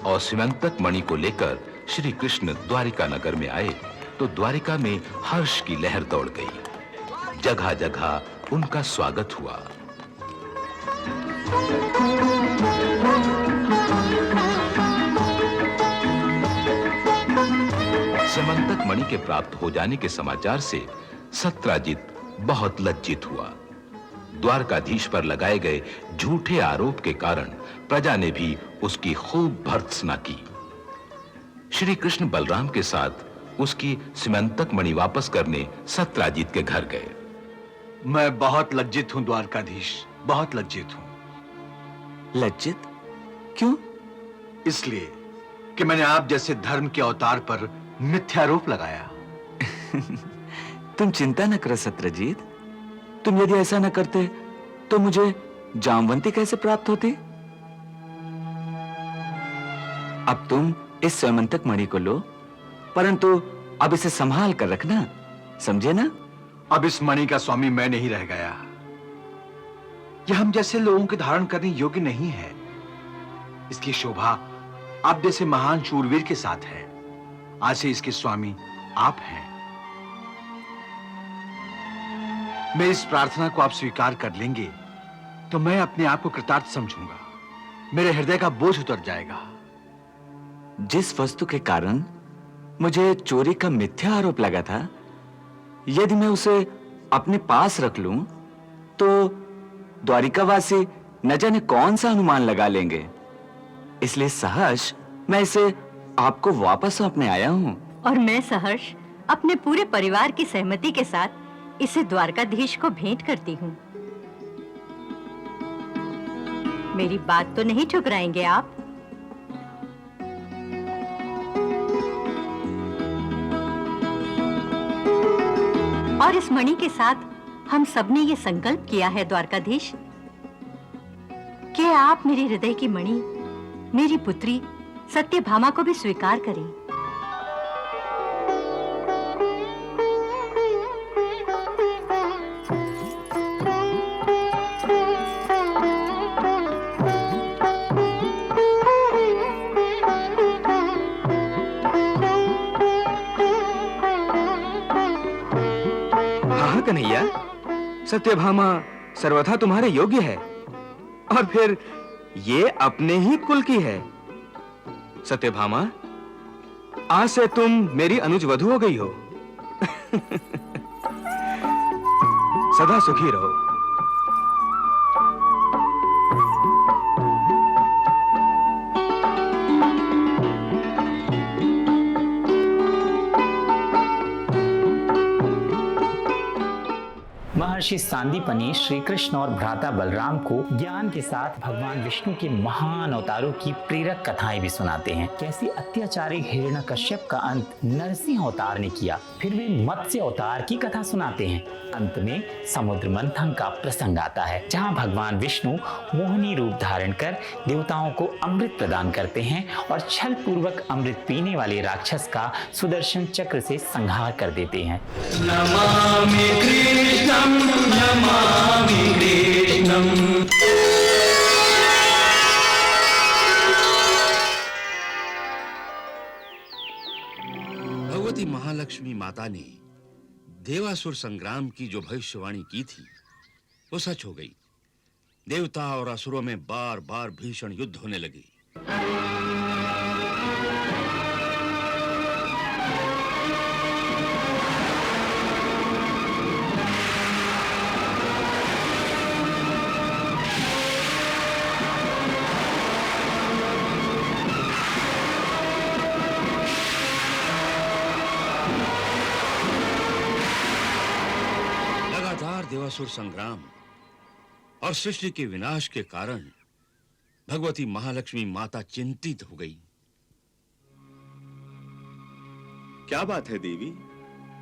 और सीमंतक मणि को लेकर श्री कृष्ण द्वारिका नगर में आए तो द्वारिका में हर्ष की लहर दौड़ गई। जगह जगह उनका स्वागत हुआ। सीमंतक मणि के प्राप्त हो जाने के समाचार से सत्राजित बहुत लज्जित हुआ। द्वारकाधीश पर लगाए गए झूठे आरोप के कारण प्रजा ने भी उसकी खूब भर्त्सना की। श्री कृष्ण बलराम के साथ उसकी सीमंतक मणि वापस करने सत्राजित के घर गए। मैं बहुत लज्जित हूं द्वारकाधीश, बहुत लज्जित हूं। लज्जित? क्यों? इसलिए कि मैंने आप जैसे धर्म के अवतार पर मिथ्यारोप लगाया। तुम चिंता न करो सत्रजीत। तुम यदि ऐसा न करते तो मुझे जामवंती कैसे प्राप्त होती? अब तुम इस सीमंतक मणि को लो, परंतु अब इसे संभाल कर रखना, समझे ना? अब इस मणि का स्वामी मैं नहीं रह गया। यह हम जैसे लोगों के धारण करने योग्य नहीं है। इसकी शोभा आप जैसे महान शूरवीर के साथ है। आज से इसके स्वामी आप हैं। मैं इस प्रार्थना को आप स्वीकार कर लेंगे तो मैं अपने आप को कृतार्थ समझूंगा। मेरे हृदय का बोझ उतर जाएगा। जिस वस्तु के कारण मुझे चोरी का मिथ्या आरोप लगा था, यदि मैं उसे अपने पास रख लूं तो द्वारिकावासी न जाने कौन सा अनुमान लगा लेंगे। इसलिए सहर्ष मैं इसे आपको वापस सौंपने आया हूं। और मैं सहर्ष अपने पूरे परिवार की सहमति के साथ इसे द्वारकाधीश को भेंट करती हूँ। मेरी बात तो नहीं ठुकराएंगे आप? और इस मणि के साथ हम सबने ये संकल्प किया है द्वारकाधीश कि आप मेरे हृदय की मणि, मेरी पुत्री सत्यभामा को भी स्वीकार करें। हाँ कन्हैया, सत्यभामा सर्वथा तुम्हारे योग्य है और फिर ये अपने ही कुल की है। सत्यभामा, आज से तुम मेरी अनुज वधू हो गई हो। सदा सुखी रहो। महर्षि सांदीपनि श्री कृष्ण और भ्राता बलराम को ज्ञान के साथ भगवान विष्णु के महान अवतारों की प्रेरक कथाएं भी सुनाते हैं। कैसी अत्याचारी हिरण्यकश्यप का अंत नरसिंह अवतार ने किया। फिर वे मत्स्य अवतार की कथा सुनाते हैं। अंत में समुद्र मंथन का प्रसंग आता है, जहाँ भगवान विष्णु मोहिनी रूप धारण कर देवताओं को अमृत प्रदान करते हैं और छल पूर्वक अमृत पीने वाले राक्षस का सुदर्शन चक्र से संहार कर देते हैं। नमामि कृष्णं, नमामि कृष्णं। भगवती महालक्ष्मी माता ने देवासुर संग्राम की जो भविष्यवाणी की थी वो सच हो गई। देवता और असुरों में बार बार भीषण युद्ध होने लगे। देवासुर संग्राम और सृष्टि के विनाश के कारण भगवती महालक्ष्मी माता चिंतित हो गई। क्या बात है देवी,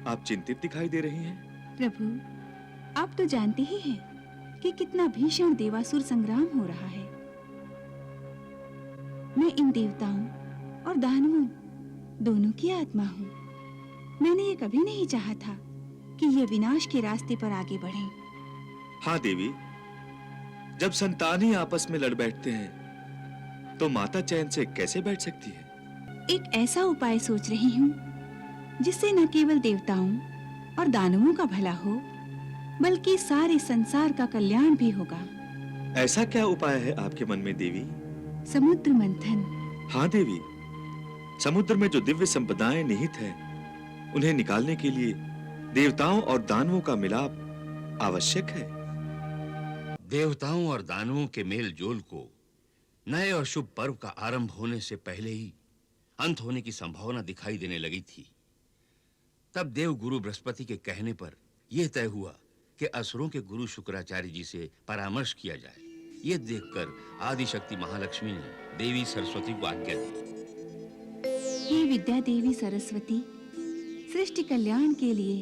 आप चिंतित दिखाई दे रही हैं। प्रभु, आप तो जानते ही हैं कि कितना भीषण देवासुर संग्राम हो रहा है। मैं इन देवताओं और दानवों दोनों की आत्मा हूँ। मैंने ये कभी नहीं चाहा था कि ये विनाश के रास्ते पर आगे बढ़ें। हाँ देवी, जब संतान ही आपस में लड़ बैठते हैं तो माता चैन से कैसे बैठ सकती है? एक ऐसा उपाय सोच रही हूँ जिससे न केवल देवताओं और दानवों का भला हो, बल्कि सारे संसार का कल्याण भी होगा। ऐसा क्या उपाय है आपके मन में देवी? समुद्र मंथन। हाँ देवी, समुद्र में जो दिव्य संपदाएं निहित हैं, उन्हें निकालने के लिए देवताओं और दानवों का मिलाप आवश्यक है। देवताओं और दानवों के मेल जोल को नए और शुभ पर्व का आरंभ होने से पहले ही अंत होने की संभावना दिखाई देने लगी थी। तब देव गुरु बृहस्पति के कहने पर यह तय हुआ कि असुरों के गुरु शुक्राचार्य जी से परामर्श किया जाए। यह देखकर आदिशक्ति महालक्ष्मी ने देवी सरस्वती को आज्ञा दी। हे विद्या देवी सरस्वती, सृष्टि कल्याण के लिए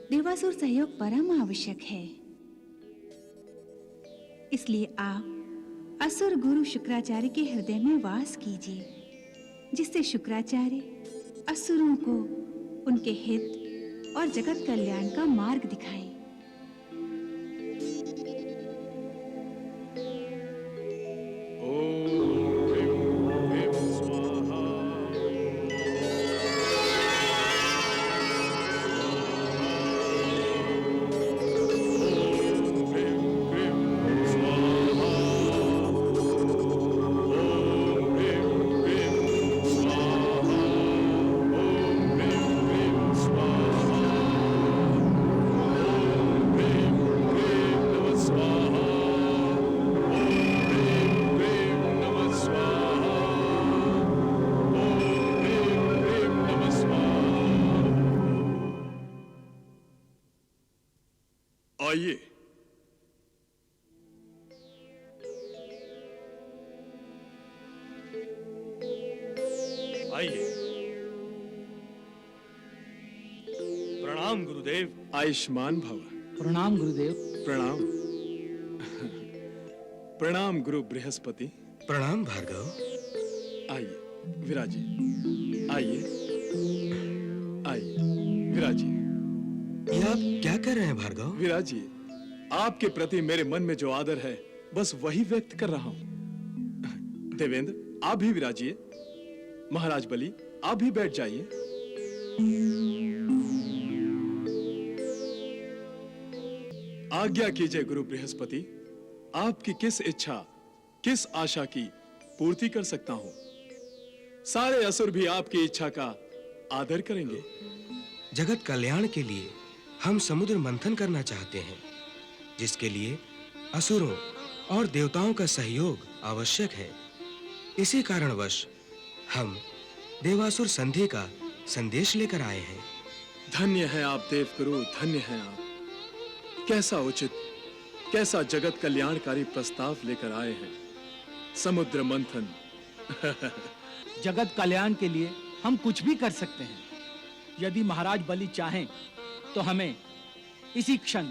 देवासुर सहयोग परम आवश्यक है। इसलिए आप असुर गुरु शुक्राचार्य के हृदय में वास कीजिए, जिससे शुक्राचार्य असुरों को उनके हित और जगत कल्याण का मार्ग दिखाएं। आइए। आइए। प्रणाम गुरुदेव। आयुष्मान भव। प्रणाम गुरुदेव। प्रणाम। प्रणाम गुरु बृहस्पति। प्रणाम भार्गव। आइए विराजिए। आइए आइए विराजिए। ये आप क्या कर रहे हैं भार्गव? विराजिए। आपके प्रति मेरे मन में जो आदर है बस वही व्यक्त कर रहा हूं। देवेंद्र आप भी विराजिए। महाराज बलि आप भी बैठ जाइए। आज्ञा कीजिए गुरु बृहस्पति, आपकी किस इच्छा किस आशा की पूर्ति कर सकता हूं। सारे असुर भी आपकी इच्छा का आदर करेंगे। जगत कल्याण के लिए हम समुद्र मंथन करना चाहते हैं, जिसके लिए असुरों और देवताओं का सहयोग आवश्यक है। इसी कारणवश हम देवासुर संधि का संदेश लेकर आए हैं। धन्य है आप देवगुरु, धन्य है आप। कैसा उचित, कैसा जगत कल्याणकारी प्रस्ताव लेकर आए हैं। समुद्र मंथन। जगत कल्याण के लिए हम कुछ भी कर सकते हैं। यदि महाराज बलि चाहें तो हमें इसी क्षण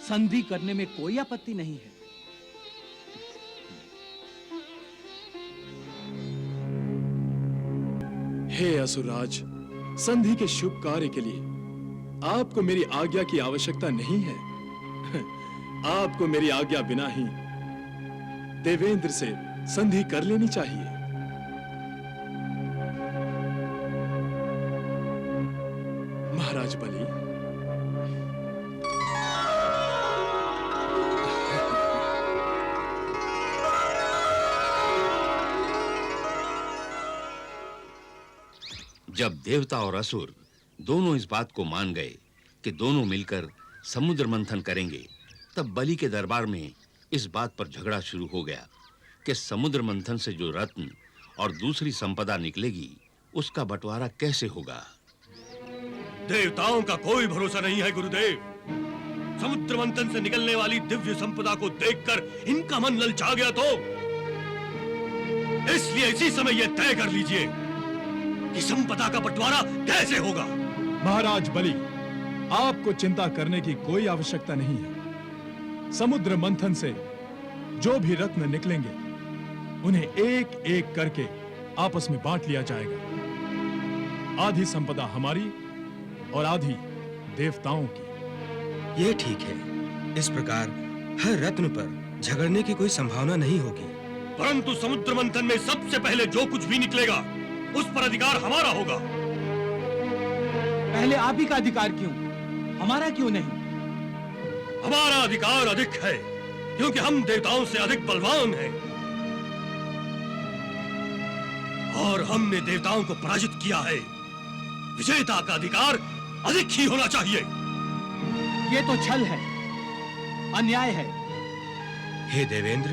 संधि करने में कोई आपत्ति नहीं है। हे असुरराज, संधि के शुभ कार्य के लिए आपको मेरी आज्ञा की आवश्यकता नहीं है। आपको मेरी आज्ञा बिना ही देवेंद्र से संधि कर लेनी चाहिए। महाराज बलि, जब देवता और असुर दोनों इस बात को मान गए कि दोनों मिलकर समुद्र मंथन करेंगे, तब बलि के दरबार में इस बात पर झगड़ा शुरू हो गया कि समुद्र मंथन से जो रत्न और दूसरी संपदा निकलेगी, उसका बंटवारा कैसे होगा। देवताओं का कोई भरोसा नहीं है गुरुदेव। समुद्र मंथन से निकलने वाली दिव्य संपदा को देखकर इनका मन ललचा गया, तो इसलिए इसी समय यह तय कर लीजिए कि संपदा का बंटवारा कैसे होगा। महाराज बलि, आपको चिंता करने की कोई आवश्यकता नहीं है। समुद्र मंथन से जो भी रत्न निकलेंगे, उन्हें एक एक करके आपस में बांट लिया जाएगा। आधी संपदा हमारी और आधी देवताओं की। ये ठीक है। इस प्रकार हर रत्न पर झगड़ने की कोई संभावना नहीं होगी। परंतु समुद्र मंथन में सबसे पहले जो कुछ भी निकलेगा उस पर अधिकार हमारा होगा। पहले आप ही का अधिकार क्यों, हमारा क्यों नहीं? हमारा अधिकार अधिक है क्योंकि हम देवताओं से अधिक बलवान हैं और हमने देवताओं को पराजित किया है। विजेता का अधिकार अधिक ही होना चाहिए। ये तो छल है, अन्याय है। हे देवेंद्र,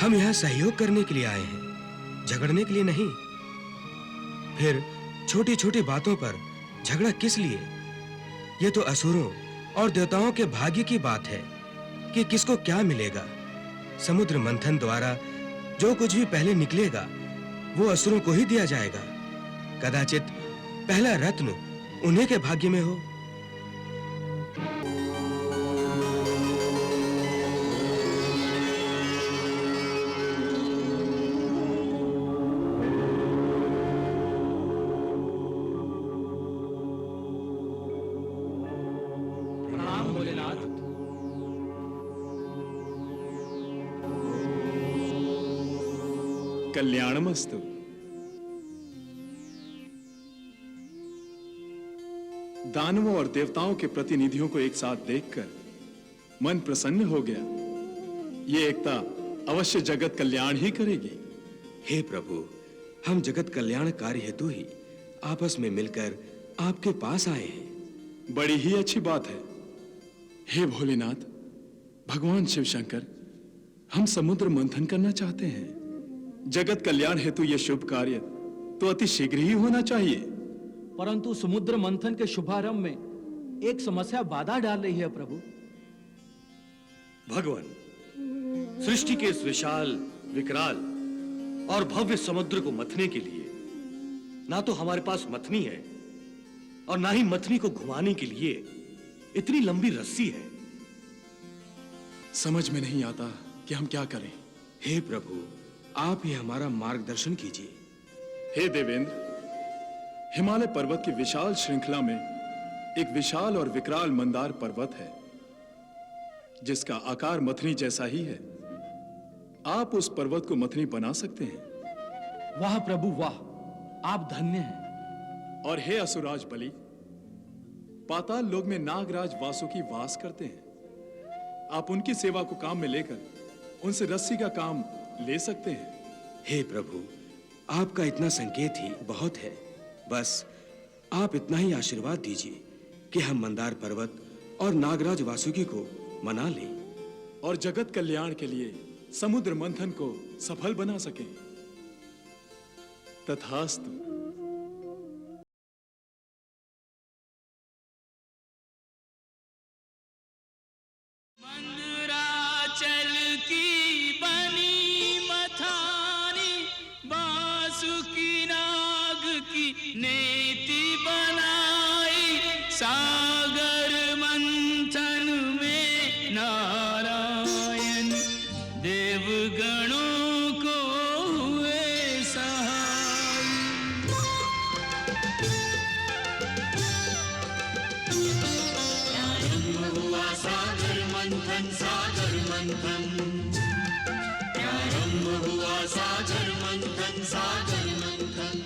हम यहाँ सहयोग करने के लिए आए हैं, झगड़ने के लिए नहीं। फिर छोटी छोटी बातों पर झगड़ा किस लिए? ये तो असुरों और देवताओं के भाग्य की बात है कि किसको क्या मिलेगा। समुद्र मंथन द्वारा जो कुछ भी पहले निकलेगा वो असुरों को ही दिया जाएगा। कदाचित पहला रत्न उन्हीं के भाग्य में हो। प्रणाम भोलेनाथ। कल्याणमस्तु। दानवों और देवताओं के प्रतिनिधियों को एक साथ देखकर मन प्रसन्न हो गया। ये एकता अवश्य जगत कल्याण ही करेगी। हे प्रभु, हम जगत कल्याण कार्य हेतु ही आपस में मिलकर आपके पास आए हैं। बड़ी ही अच्छी बात है। हे भोलेनाथ, भगवान शिव शंकर, हम समुद्र मंथन करना चाहते हैं। जगत कल्याण हेतु यह शुभ कार्य तो अति शीघ्र ही होना चाहिए। परंतु समुद्र मंथन के शुभारंभ में एक समस्या बाधा डाल रही है प्रभु। भगवान, सृष्टि के इस विशाल, विकराल और भव्य समुद्र को मथने के लिए ना तो हमारे पास मथनी है और ना ही मथनी को घुमाने के लिए इतनी लंबी रस्सी है। समझ में नहीं आता कि हम क्या करें। हे प्रभु, आप ही हमारा मार्गदर्शन कीजिए। हे देवेंद्र, हिमालय पर्वत की विशाल श्रृंखला में एक विशाल और विकराल मंदार पर्वत है जिसका आकार मथनी जैसा ही है। आप उस पर्वत को मथनी बना सकते हैं। वाह प्रभु वाह, आप धन्य हैं। और हे असुराज बलि, पाताल लोक में नागराज वासुकी वास करते हैं। आप उनकी सेवा को काम में लेकर उनसे रस्सी का काम ले सकते हैं। हे प्रभु, आपका इतना संकेत ही बहुत है। बस आप इतना ही आशीर्वाद दीजिए कि हम मंदार पर्वत और नागराज वासुकी को मना लें और जगत कल्याण के लिए समुद्र मंथन को सफल बना सकें। तथास्तु। मंदराचल की बनी मथानी, बासुकी नाग की नेति बनाई, सागर मंथन में नारायण देवगणों को हुए सहाय। प्रारंभ हुआ सागर मंथन, सागर मंथन। प्रारंभ हुआ सागर मंथन, सागर मंथन।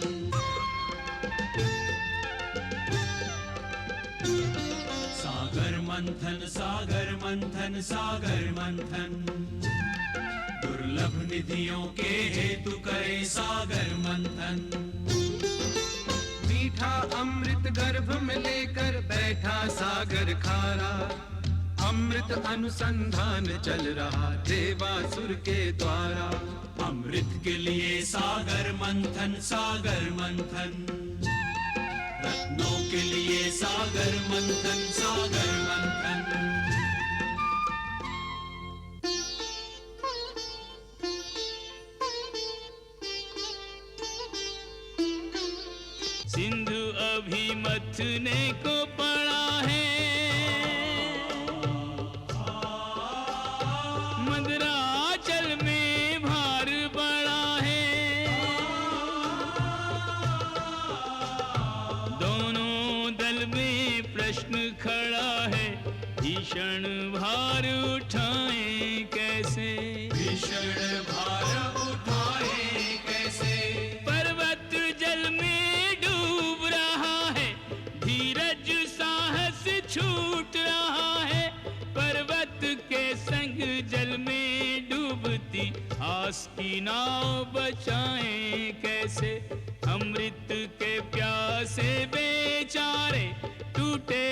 सागर मंथन, सागर मंथन, सागर मंथन। दुर्लभ निधियों के हेतु करे सागर मंथन। मीठा अमृत गर्भ में लेकर बैठा सागर खारा, अमृत अनुसंधान चल रहा देवासुर के द्वारा। अमृत के लिए सागर मंथन, सागर मंथन। रत्नों के लिए सागर मंथन, सागर मंथन। सिंधु अभी मथने को पड़ा है, मंदराचल में भार बड़ा है। भीषण भार उठाएं कैसे, भीषण भार उठाएं कैसे। पर्वत जल में डूब रहा है, धीरज साहस छूट रहा है। पर्वत के संग जल में डूबती आस की नाव बचाएं कैसे। अमृत के प्यासे बेचारे टूटे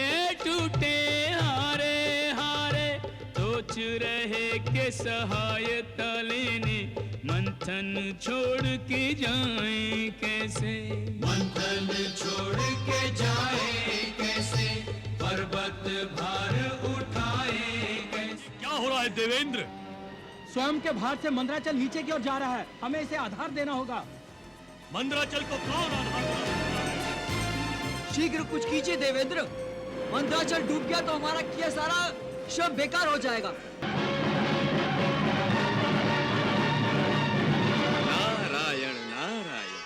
टूटे हारे हारे, सोच रहे के सहायता लेने मंथन छोड़ के जाएं कैसे, मंथन छोड़ के जाएं कैसे। पर्वत भार उठाएं कैसे। क्या हो रहा है देवेंद्र? स्वयं के भार से मंदराचल नीचे की ओर जा रहा है, हमें इसे आधार देना होगा। मंदराचल को कौन आधार? शीघ्र कुछ कीजिए देवेंद्र, मंदराचल डूब गया तो हमारा किया सारा श्रम बेकार हो जाएगा। नारायण नारायण।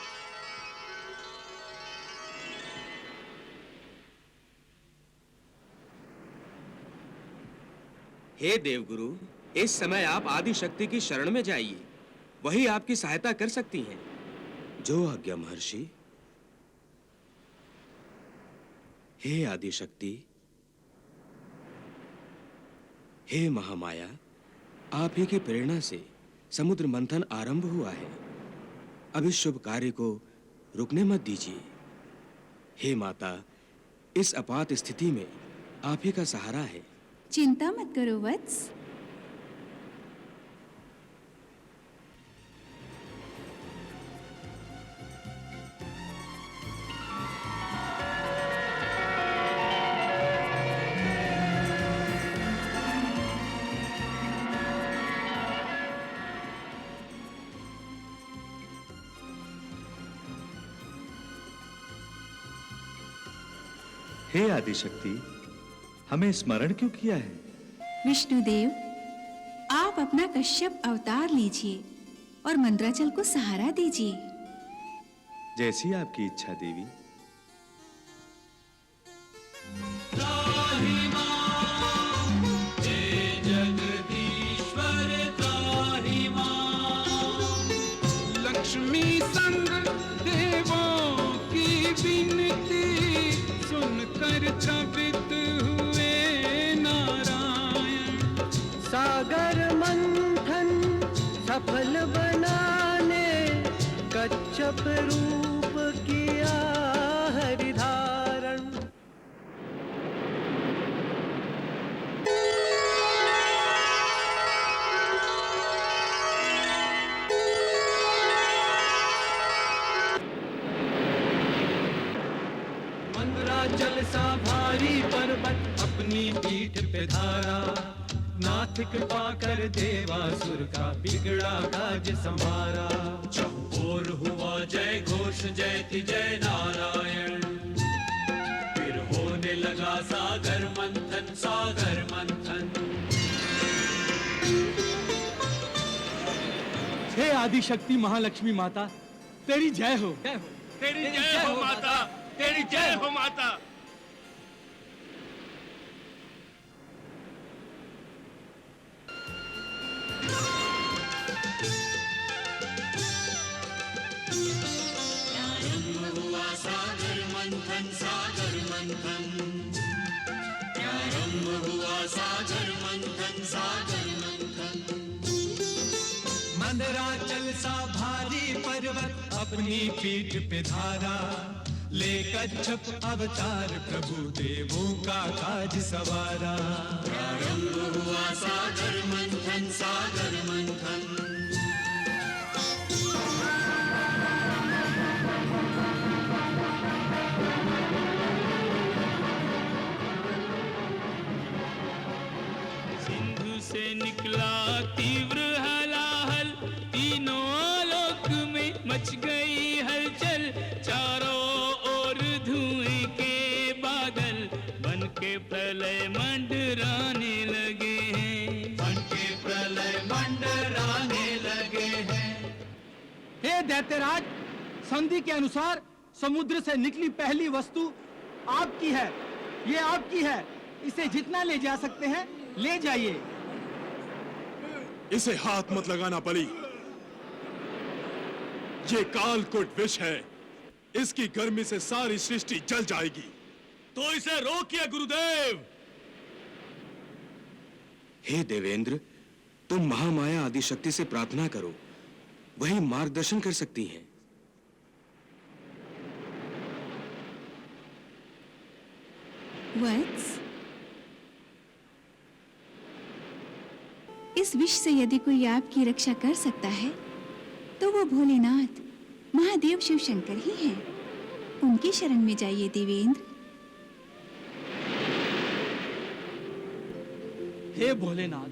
हे देवगुरु, इस समय आप आदि शक्ति की शरण में जाइए, वही आपकी सहायता कर सकती हैं। जो आज्ञा महर्षि। हे आदि शक्ति, हे महामाया, आप ही की प्रेरणा से समुद्र मंथन आरंभ हुआ है। अब इस शुभ कार्य को रुकने मत दीजिए। हे माता, इस आपात स्थिति में आप ही का सहारा है। चिंता मत करो वत्स। हे आदिशक्ति, हमें स्मरण क्यों किया है? विष्णुदेव, आप अपना कश्यप अवतार लीजिए और मंदराचल को सहारा दीजिए। जैसी आपकी इच्छा देवी। लक्ष्मी संग देवों की विनती सुनकर चकित हुए नारायण। सागर मंथन सफल बनाने कच्छप रूप किया हरिधारण। मंदराचल सा भारी पर्वत अपनी पीठ पे धारा, नाथ कृपा कर देवासुर का बिगड़ा काज संभारा। चहुओर हुआ जय घोष जयति जय नारायण, फिर होने लगा सागर मंथन सागर मंथन। हे आदि शक्ति महालक्ष्मी माता, तेरी जय हो। तेरी जय हो माता, तेरी जय हो माता। सागर मंथन सागर मंथन, प्रारंभ हुआ सागर मंथन सागर मंथन। मंदराचल सा भारी पर्वत अपनी पीठ पे धारा, ले कच्छप अवतार प्रभु देवों का काज सवारा। प्रारंभ हुआ सागर मंथन सागर मंथन। सिंधु से निकला तीव्र हलाहल, तीनों आलोक में मच गई हलचल। चारों ओर धुएं के बादल बन के प्रलय मंडराने लगे हैं, बन के प्रलय मंडराने लगे हैं। हे दैत्यराज, संधि के अनुसार समुद्र से निकली पहली वस्तु आपकी है, ये आपकी है। इसे जितना ले जा सकते हैं ले जाइए। इसे हाथ मत लगाना बलि। ये कालकूट विष है, इसकी गर्मी से सारी सृष्टि जल जाएगी। तो इसे रोकिए गुरुदेव। हे देवेंद्र, तुम महामाया आदिशक्ति से प्रार्थना करो, वही मार्गदर्शन कर सकती हैं। वत्स, इस विष से यदि कोई आपकी रक्षा कर सकता है तो वो भोलेनाथ महादेव शिव शंकर ही हैं। उनकी शरण में जाइए देवेंद्र। हे भोलेनाथ,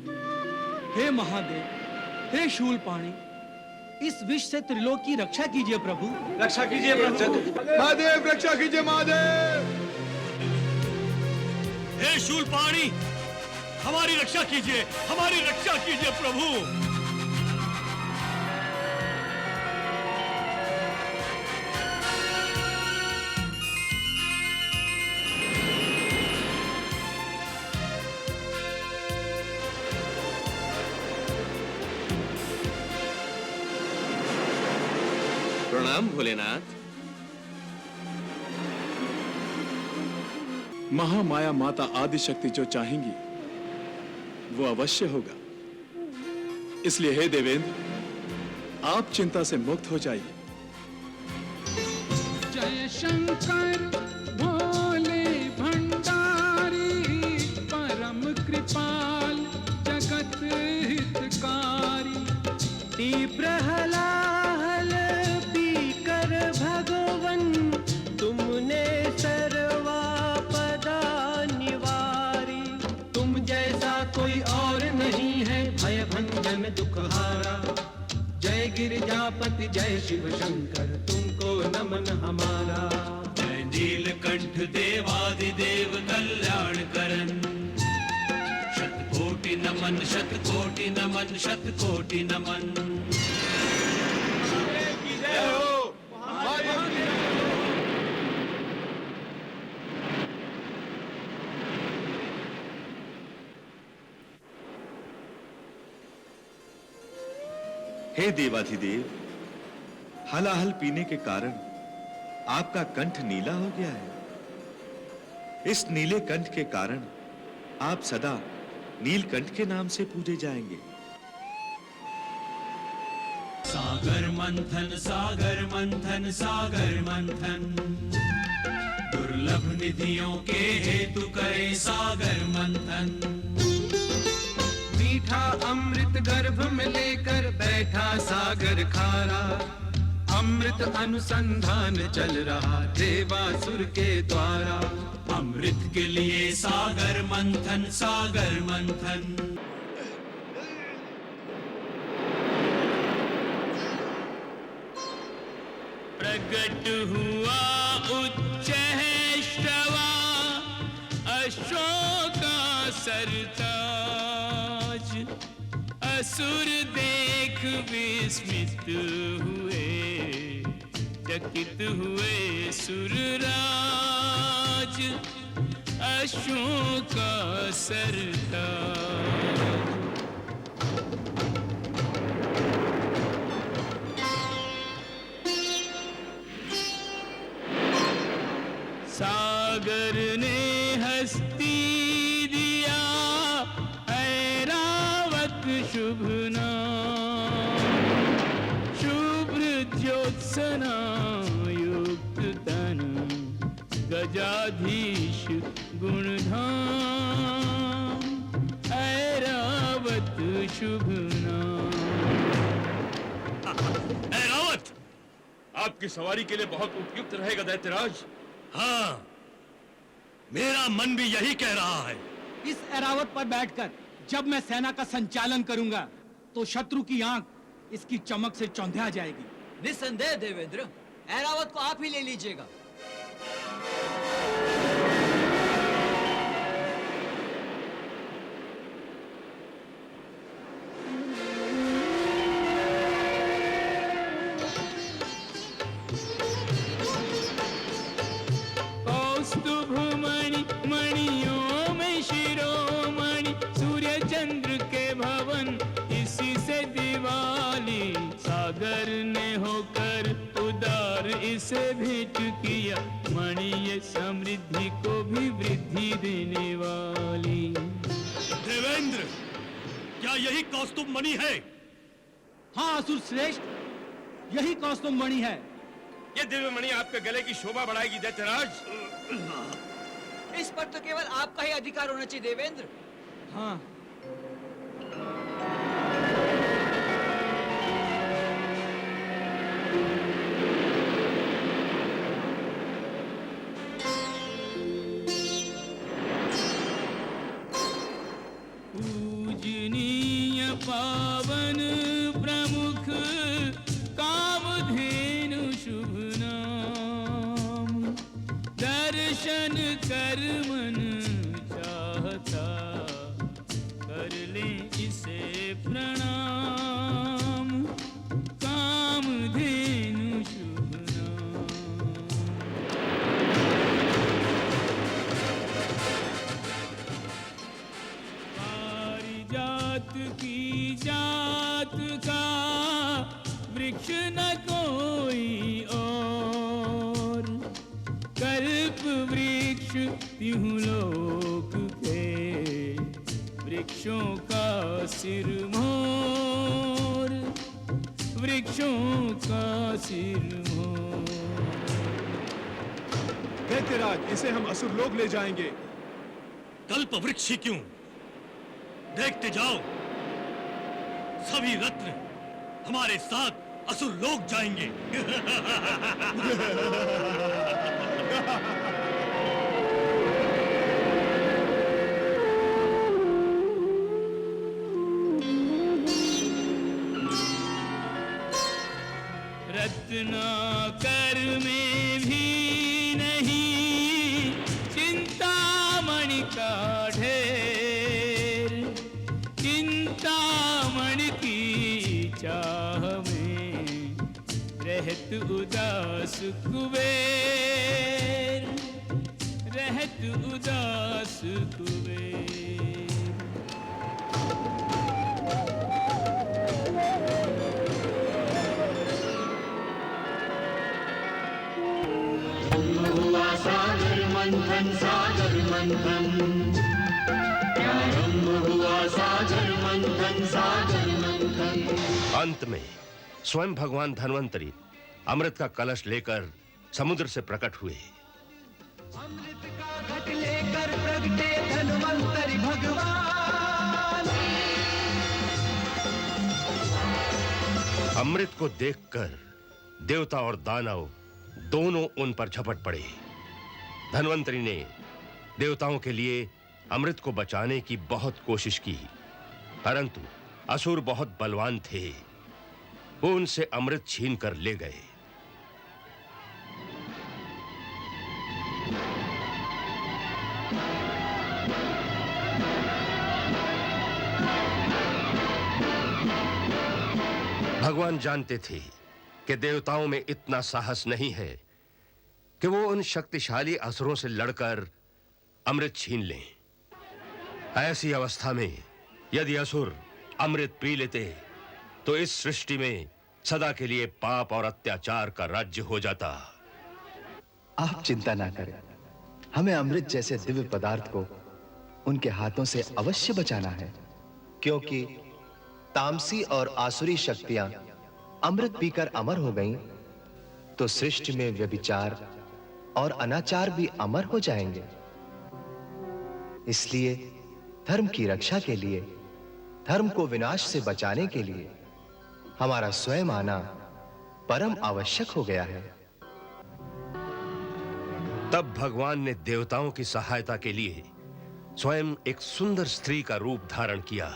हे महादेव, हे शूलपाणी, इस विष से त्रिलोक की रक्षा कीजिए प्रभु। रक्षा कीजिए प्रभु। महादेव रक्षा कीजिए महादेव। हे शूलपाणी, हमारी रक्षा कीजिए, हमारी रक्षा कीजिए प्रभु। प्रणाम भोलेनाथ। महामाया माता आदिशक्ति जो चाहेंगी वो अवश्य होगा। इसलिए हे देवेंद्र, आप चिंता से मुक्त हो जाइए। जय शंकर भोले भंडारी, परम कृपाल जगत हितकारी। तीव्र हलाहल पीकर भगवन, तुमने सर्वापदा निवारी। तुम जैसा कोई और नहीं है भय भंजन दुखहारा। जय गिरिजापति जय शिव शंकर, तुमको नमन हमारा। जय नीलकंठ देवादिदेव कल्याण करन, शतकोटि नमन शतकोटि नमन शतकोटि नमन। हे देवाधिदेव, हलाहल पीने के कारण आपका कंठ नीला हो गया है। इस नीले कंठ के कारण आप सदा नीलकंठ के नाम से पूजे जाएंगे। सागर मंथन सागर मंथन सागर मंथन, दुर्लभ निधियों के हेतु करे सागर मंथन। मीठा अमृत गर्भ में लेकर बैठा सागर खारा। अमृत अनुसंधान चल रहा देवासुर के द्वारा। अमृत के लिए सागर मंथन सागर मंथन। प्रकट हुआ उच्च श्रवा, अशोका सरताज। असुर देख विस्मित हुए, चकित हुए सुरराज। अशोका सरताज। सागर ने हस्ती दिया, ऐरावत शुभ नाम। शुभ्र ज्योत्सना युक्त तन, गजाधीश गुणधाम। ऐरावत शुभ नाम। ऐरावत, आपकी सवारी के लिए बहुत उपयुक्त रहेगा दैत्यराज। हाँ, मेरा मन भी यही कह रहा है। इस ऐरावत पर बैठकर जब मैं सेना का संचालन करूंगा तो शत्रु की आंख इसकी चमक से चौंधिया जाएगी। निस्संदेह देवेंद्र, ऐरावत को आप ही ले लीजिएगा। इसे भेंट किया मणि ये समृद्धि को भी वृद्धि देने वाली। देवेंद्र, क्या यही कौस्तुभ मणि है? हाँ असुर श्रेष्ठ, यही कौस्तुभ मणि है। ये दिव्य मणि आपके गले की शोभा बढ़ाएगी दैत्यराज। इस पर तो केवल आपका ही अधिकार होना चाहिए देवेंद्र। हाँ। पूजनीय पावन प्रमुख कामधेनु शुभ नाम, दर्शन कर मन चाहता कर ले इसे प्रणाम, कामधेनु शुभ नाम। पारिजात की जात का वृक्ष न कोई और, कल्प वृक्ष तिहु लोक के वृक्षों का सिरमोर, वृक्षों का सिरमोर। दैत्यराज, इसे हम असुर लोग ले जाएंगे। कल्प वृक्ष ही क्यों, देखते जाओ, सभी रत्न हमारे साथ असुर लोग जाएंगे। रत्नाकर में भी नहीं चिंतामणि का ढेर, चिंतामणि की चाह में रहत उदास कुबेर, रहत उदास कुबेर। हुआ सागर मंथन, सागर मंथन, प्रारंभ हुआ सागर मंथन, सागर मंथन। अंत में स्वयं भगवान धन्वंतरी अमृत का कलश लेकर समुद्र से प्रकट हुए। घट लेकर प्रगटे धन्वंतरि भगवान। अमृत को देखकर देवता और दानव दोनों उन पर झपट पड़े। धन्वंतरी ने देवताओं के लिए अमृत को बचाने की बहुत कोशिश की, परंतु असुर बहुत बलवान थे। वो उनसे अमृत छीन कर ले गए। भगवान जानते थे कि देवताओं में इतना साहस नहीं है कि वो उन शक्तिशाली असुरों से लड़कर अमृत छीन लें। ऐसी अवस्था में यदि असुर अमृत पी लेते तो इस सृष्टि में सदा के लिए पाप और अत्याचार का राज्य हो जाता। आप चिंता ना करें, हमें अमृत जैसे दिव्य पदार्थ को उनके हाथों से अवश्य बचाना है, क्योंकि तामसी और आसुरी शक्तियां अमृत पीकर अमर हो गईं, तो सृष्टि में व्यभिचार और अनाचार भी अमर हो जाएंगे। इसलिए धर्म की रक्षा के लिए, धर्म को विनाश से बचाने के लिए हमारा स्वयं आना परम आवश्यक हो गया है। तब भगवान ने देवताओं की सहायता के लिए स्वयं एक सुंदर स्त्री का रूप धारण किया।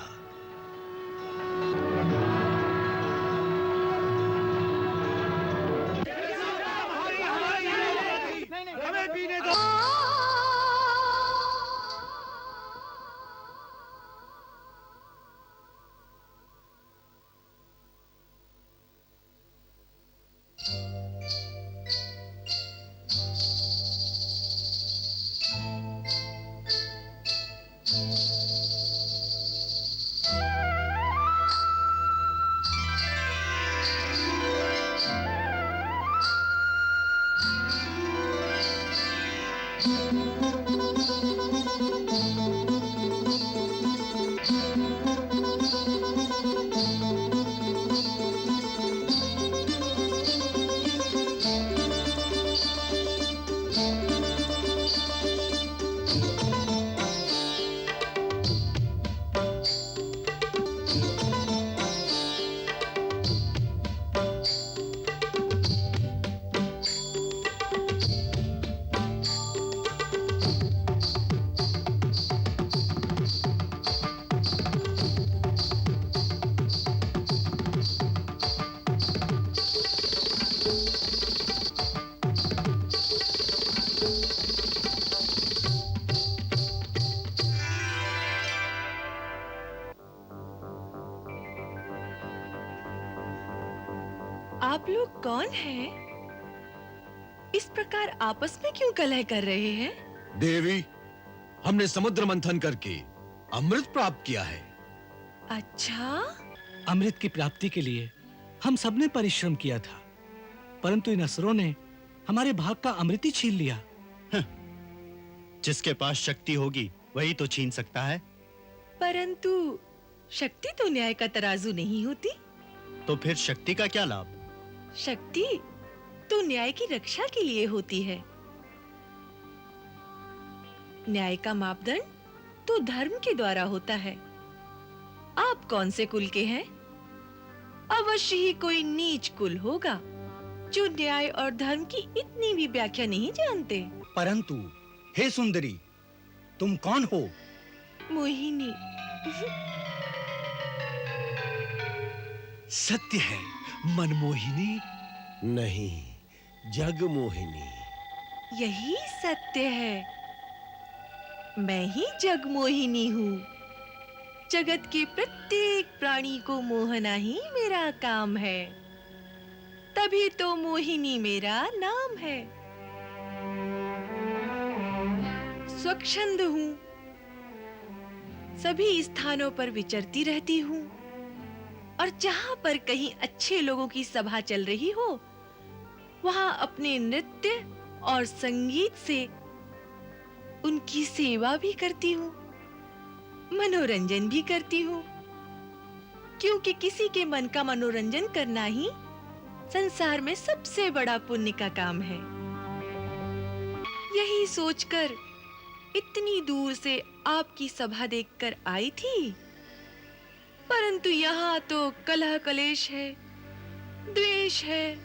हमें पीने दो। लोग कौन हैं? इस प्रकार आपस में क्यों कलह कर रहे हैं? देवी, हमने समुद्र मंथन करके अमृत प्राप्त किया है। अच्छा, अमृत की प्राप्ति के लिए हम सबने परिश्रम किया था, परंतु इन असुरों ने हमारे भाग का अमृत ही छीन लिया। जिसके पास शक्ति होगी वही तो छीन सकता है। परंतु शक्ति तो न्याय का तराजू नहीं होती। तो फिर शक्ति का क्या लाभ? शक्ति तो न्याय की रक्षा के लिए होती है। न्याय का मापदंड तो धर्म के द्वारा होता है। आप कौन से कुल के हैं? अवश्य ही कोई नीच कुल होगा जो न्याय और धर्म की इतनी भी व्याख्या नहीं जानते। परंतु हे सुंदरी, तुम कौन हो? मोहिनी। सत्य है, मनमोहिनी नहीं, जगमोहिनी। यही सत्य है। मैं ही जगमोहिनी हूँ। जगत के प्रत्येक प्राणी को मोहना ही मेरा काम है। तभी तो मोहिनी मेरा नाम है। स्वच्छंद हूँ, सभी स्थानों पर विचरती रहती हूँ, और जहाँ पर कहीं अच्छे लोगों की सभा चल रही हो, वहाँ अपने नृत्य और संगीत से उनकी सेवा भी करती हूँ, मनोरंजन भी करती हूँ, क्योंकि किसी के मन का मनोरंजन करना ही संसार में सबसे बड़ा पुण्य का काम है। यही सोचकर इतनी दूर से आपकी सभा देखकर आई थी, परंतु यहाँ तो कलह कलेश है, द्वेष है,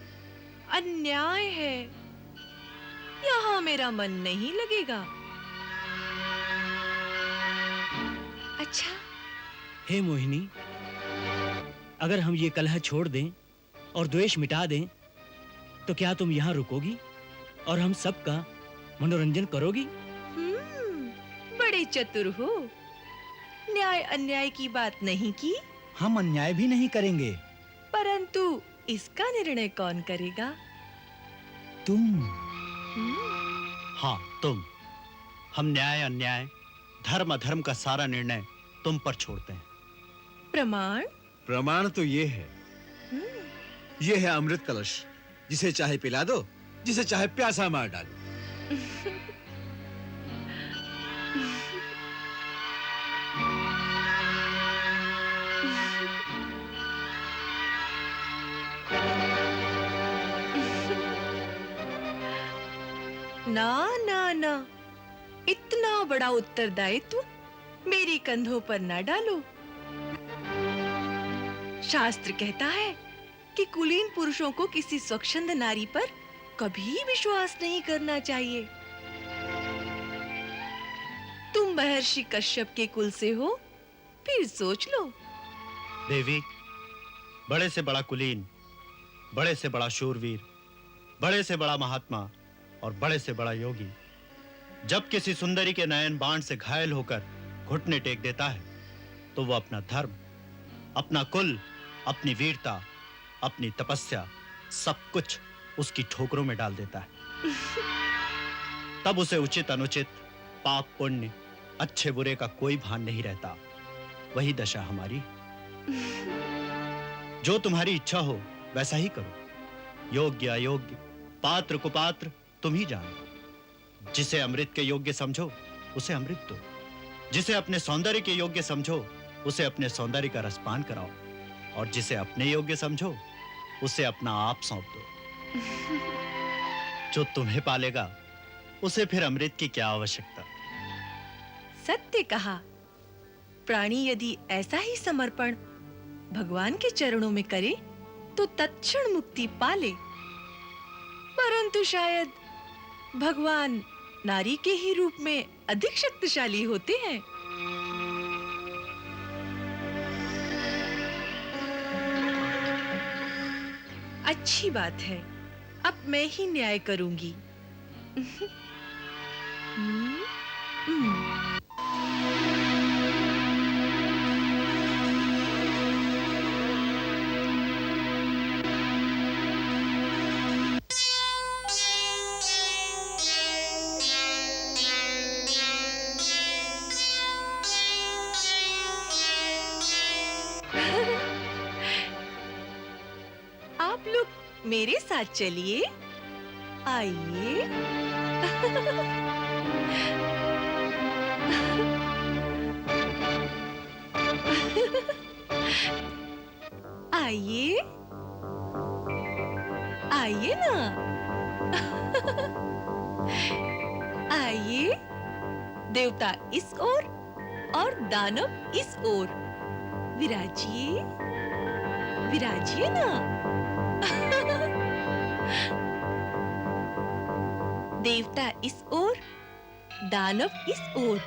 अन्याय है। यहाँ मेरा मन नहीं लगेगा। अच्छा, हे मोहिनी, अगर हम ये कलह छोड़ दें और द्वेष मिटा दें, तो क्या तुम यहाँ रुकोगी और हम सबका मनोरंजन करोगी? बड़े चतुर हो। न्याय अन्याय की बात नहीं की। हम अन्याय भी नहीं करेंगे। परंतु इसका निर्णय कौन करेगा? तुम। हाँ, तुम। हम न्याय अन्याय, धर्म अधर्म का सारा निर्णय तुम पर छोड़ते हैं। प्रमाण? प्रमाण तो ये है, ये है अमृत कलश, जिसे चाहे पिला दो, जिसे चाहे प्यासा मार डालो। ना ना ना, इतना बड़ा उत्तरदायित्व मेरे कंधों पर न डालो। शास्त्र कहता है कि कुलीन पुरुषों को किसी स्वच्छंद नारी पर कभी विश्वास नहीं करना चाहिए। तुम महर्षि कश्यप के कुल से हो, फिर सोच लो। देवी, बड़े से बड़ा कुलीन, बड़े से बड़ा शूरवीर, बड़े से बड़ा महात्मा और बड़े से बड़ा योगी जब किसी सुंदरी के नयन बाण से घायल होकर घुटने टेक देता है, तो वो अपना धर्म, अपना कुल, अपनी वीरता, अपनी तपस्या, सब कुछ उसकी ठोकरों में डाल देता है। तब उसे उचित अनुचित, पाप पुण्य, अच्छे बुरे का कोई भान नहीं रहता। वही दशा हमारी। जो तुम्हारी इच्छा हो वैसा ही करो। योग्य अयोग्य, पात्र कुपात्र तुम ही जानो। जिसे अमृत के योग्य समझो उसे अमृत दो, जिसे अपने सौंदर्य के योग्य समझो उसे अपने सौंदर्य का रसपान कराओ, और जिसे अपने योग्य समझो उसे अपना आप सौंप दो। जो तुम्हें पालेगा उसे फिर अमृत की क्या आवश्यकता। सत्य कहा। प्राणी यदि ऐसा ही समर्पण भगवान के चरणों में करे तो तत्क्षण मुक्ति पाले। परंतु शायद भगवान नारी के ही रूप में अधिक शक्तिशाली होते हैं। अच्छी बात है, अब मैं ही न्याय करूंगी। मेरे साथ चलिए, आइए। आइए, आइए ना। आइए, देवता इस ओर और दानव इस ओर। विराजिए, विराजिए ना। देवता इस ओर, दानव इस ओर।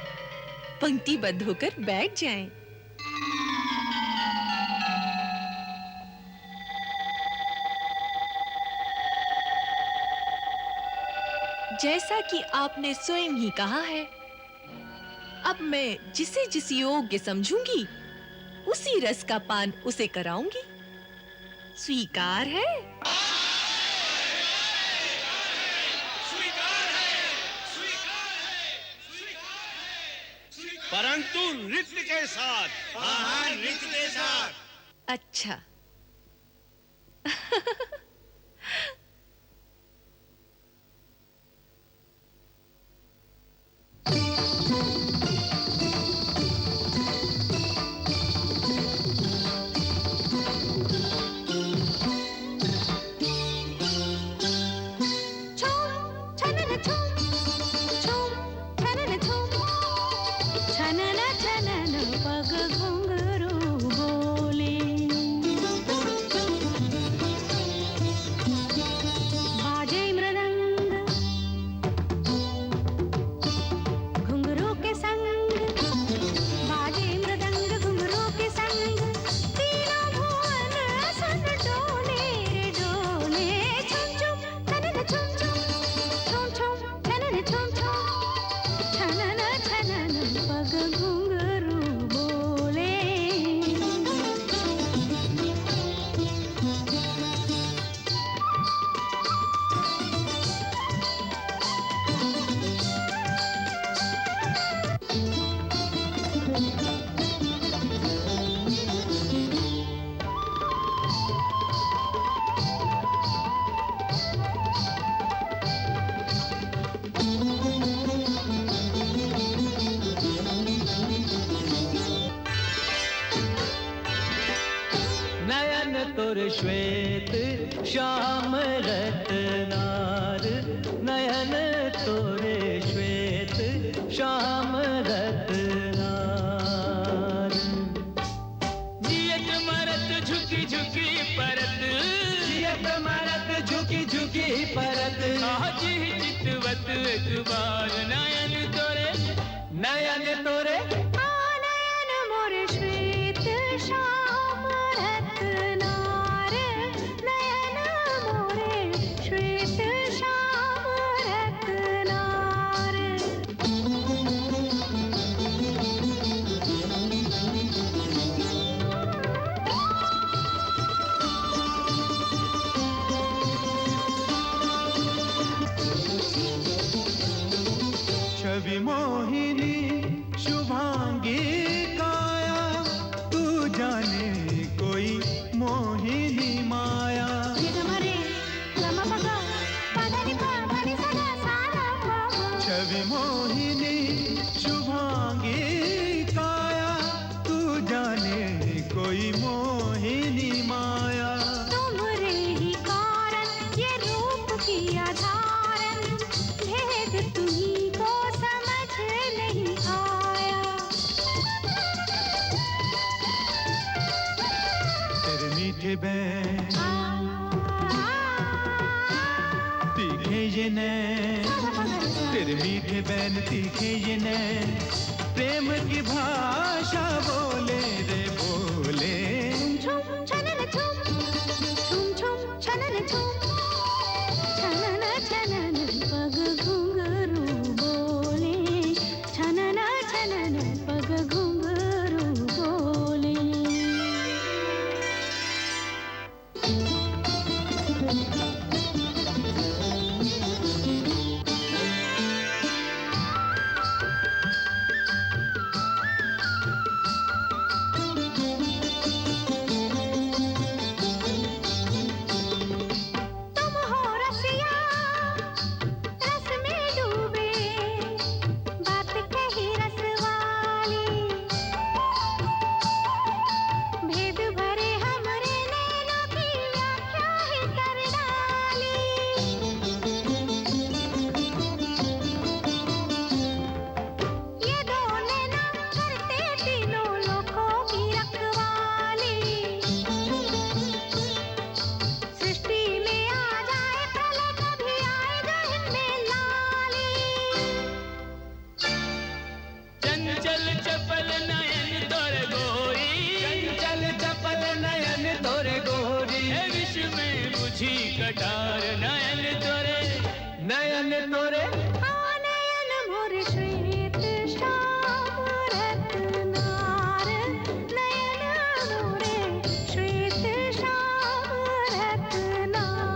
पंक्तिबद्ध होकर बैठ जाएं। जैसा कि आपने स्वयं ही कहा है, अब मैं जिसे जिस योग्य समझूंगी, उसी रस का पान उसे कराऊंगी। स्वीकार है? परंतु नृत्य के साथ। हाँ, नृत्य के साथ। अच्छा। तोर श्वेत श्याम रत्नार, नयन तोरे श्वेत श्याम रत्नार। जियत मरत झुकी झुकी परत, जियत मरत झुकी झुकी परत। जी चितवत अखबार, नयन तोरे, नयन तोरे। नयन मोरे श्वेत श्याम रत्नार, नयन मोरे श्वेत श्याम रत्नार। छवि मोहिनी शुभांगी काया, तू जाने कोई मोहिनी माया। छवि मोहिनी शुभांगी काया, तू जाने कोई मोहिनी माया। तुमरे ही कारण ये रूप किया धारण, भेद तुम्हीं को समझ नहीं आया। तेरे मीठे बैन तीखे ये नैन, तेरे मीठे बैन तीखे ये नैन, प्रेम की भाषा बोले रे बोले। छुम छनन छुम, छुम छुम छनन छुम, छनन छनन पग घुंघरू बोले, छनन छनन पग घुंघरू बोले। नयन तोरे नयन मोर श्वेत श्याम रत्नार नयन मोरे श्वेत श्याम रत्नार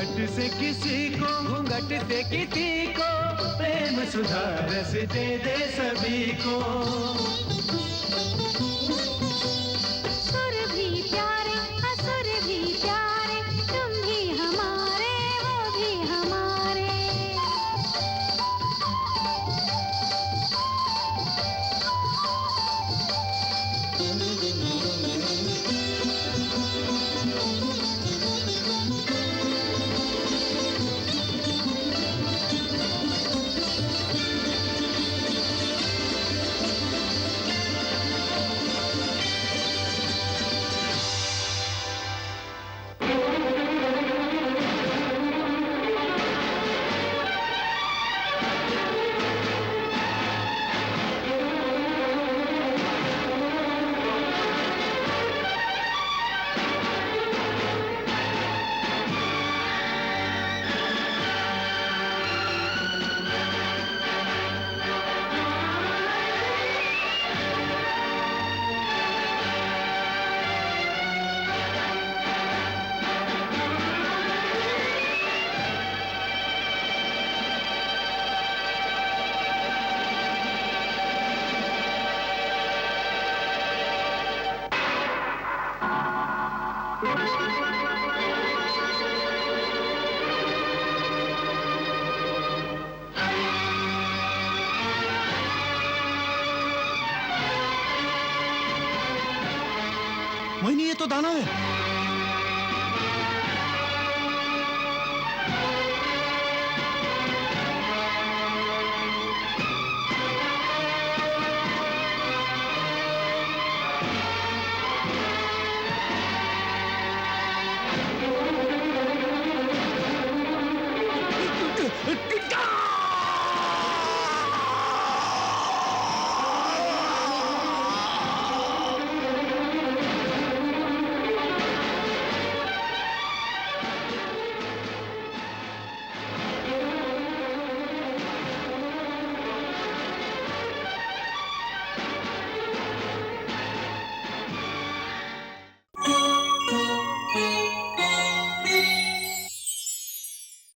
घट से किसी को घूंघट से किसी को प्रेम सुधा रस दे दे सभी को सुर भी प्यारे असुर भी प्यारे तुम भी हमारे वो भी हमारे मोहिनी, ये तो दानव है।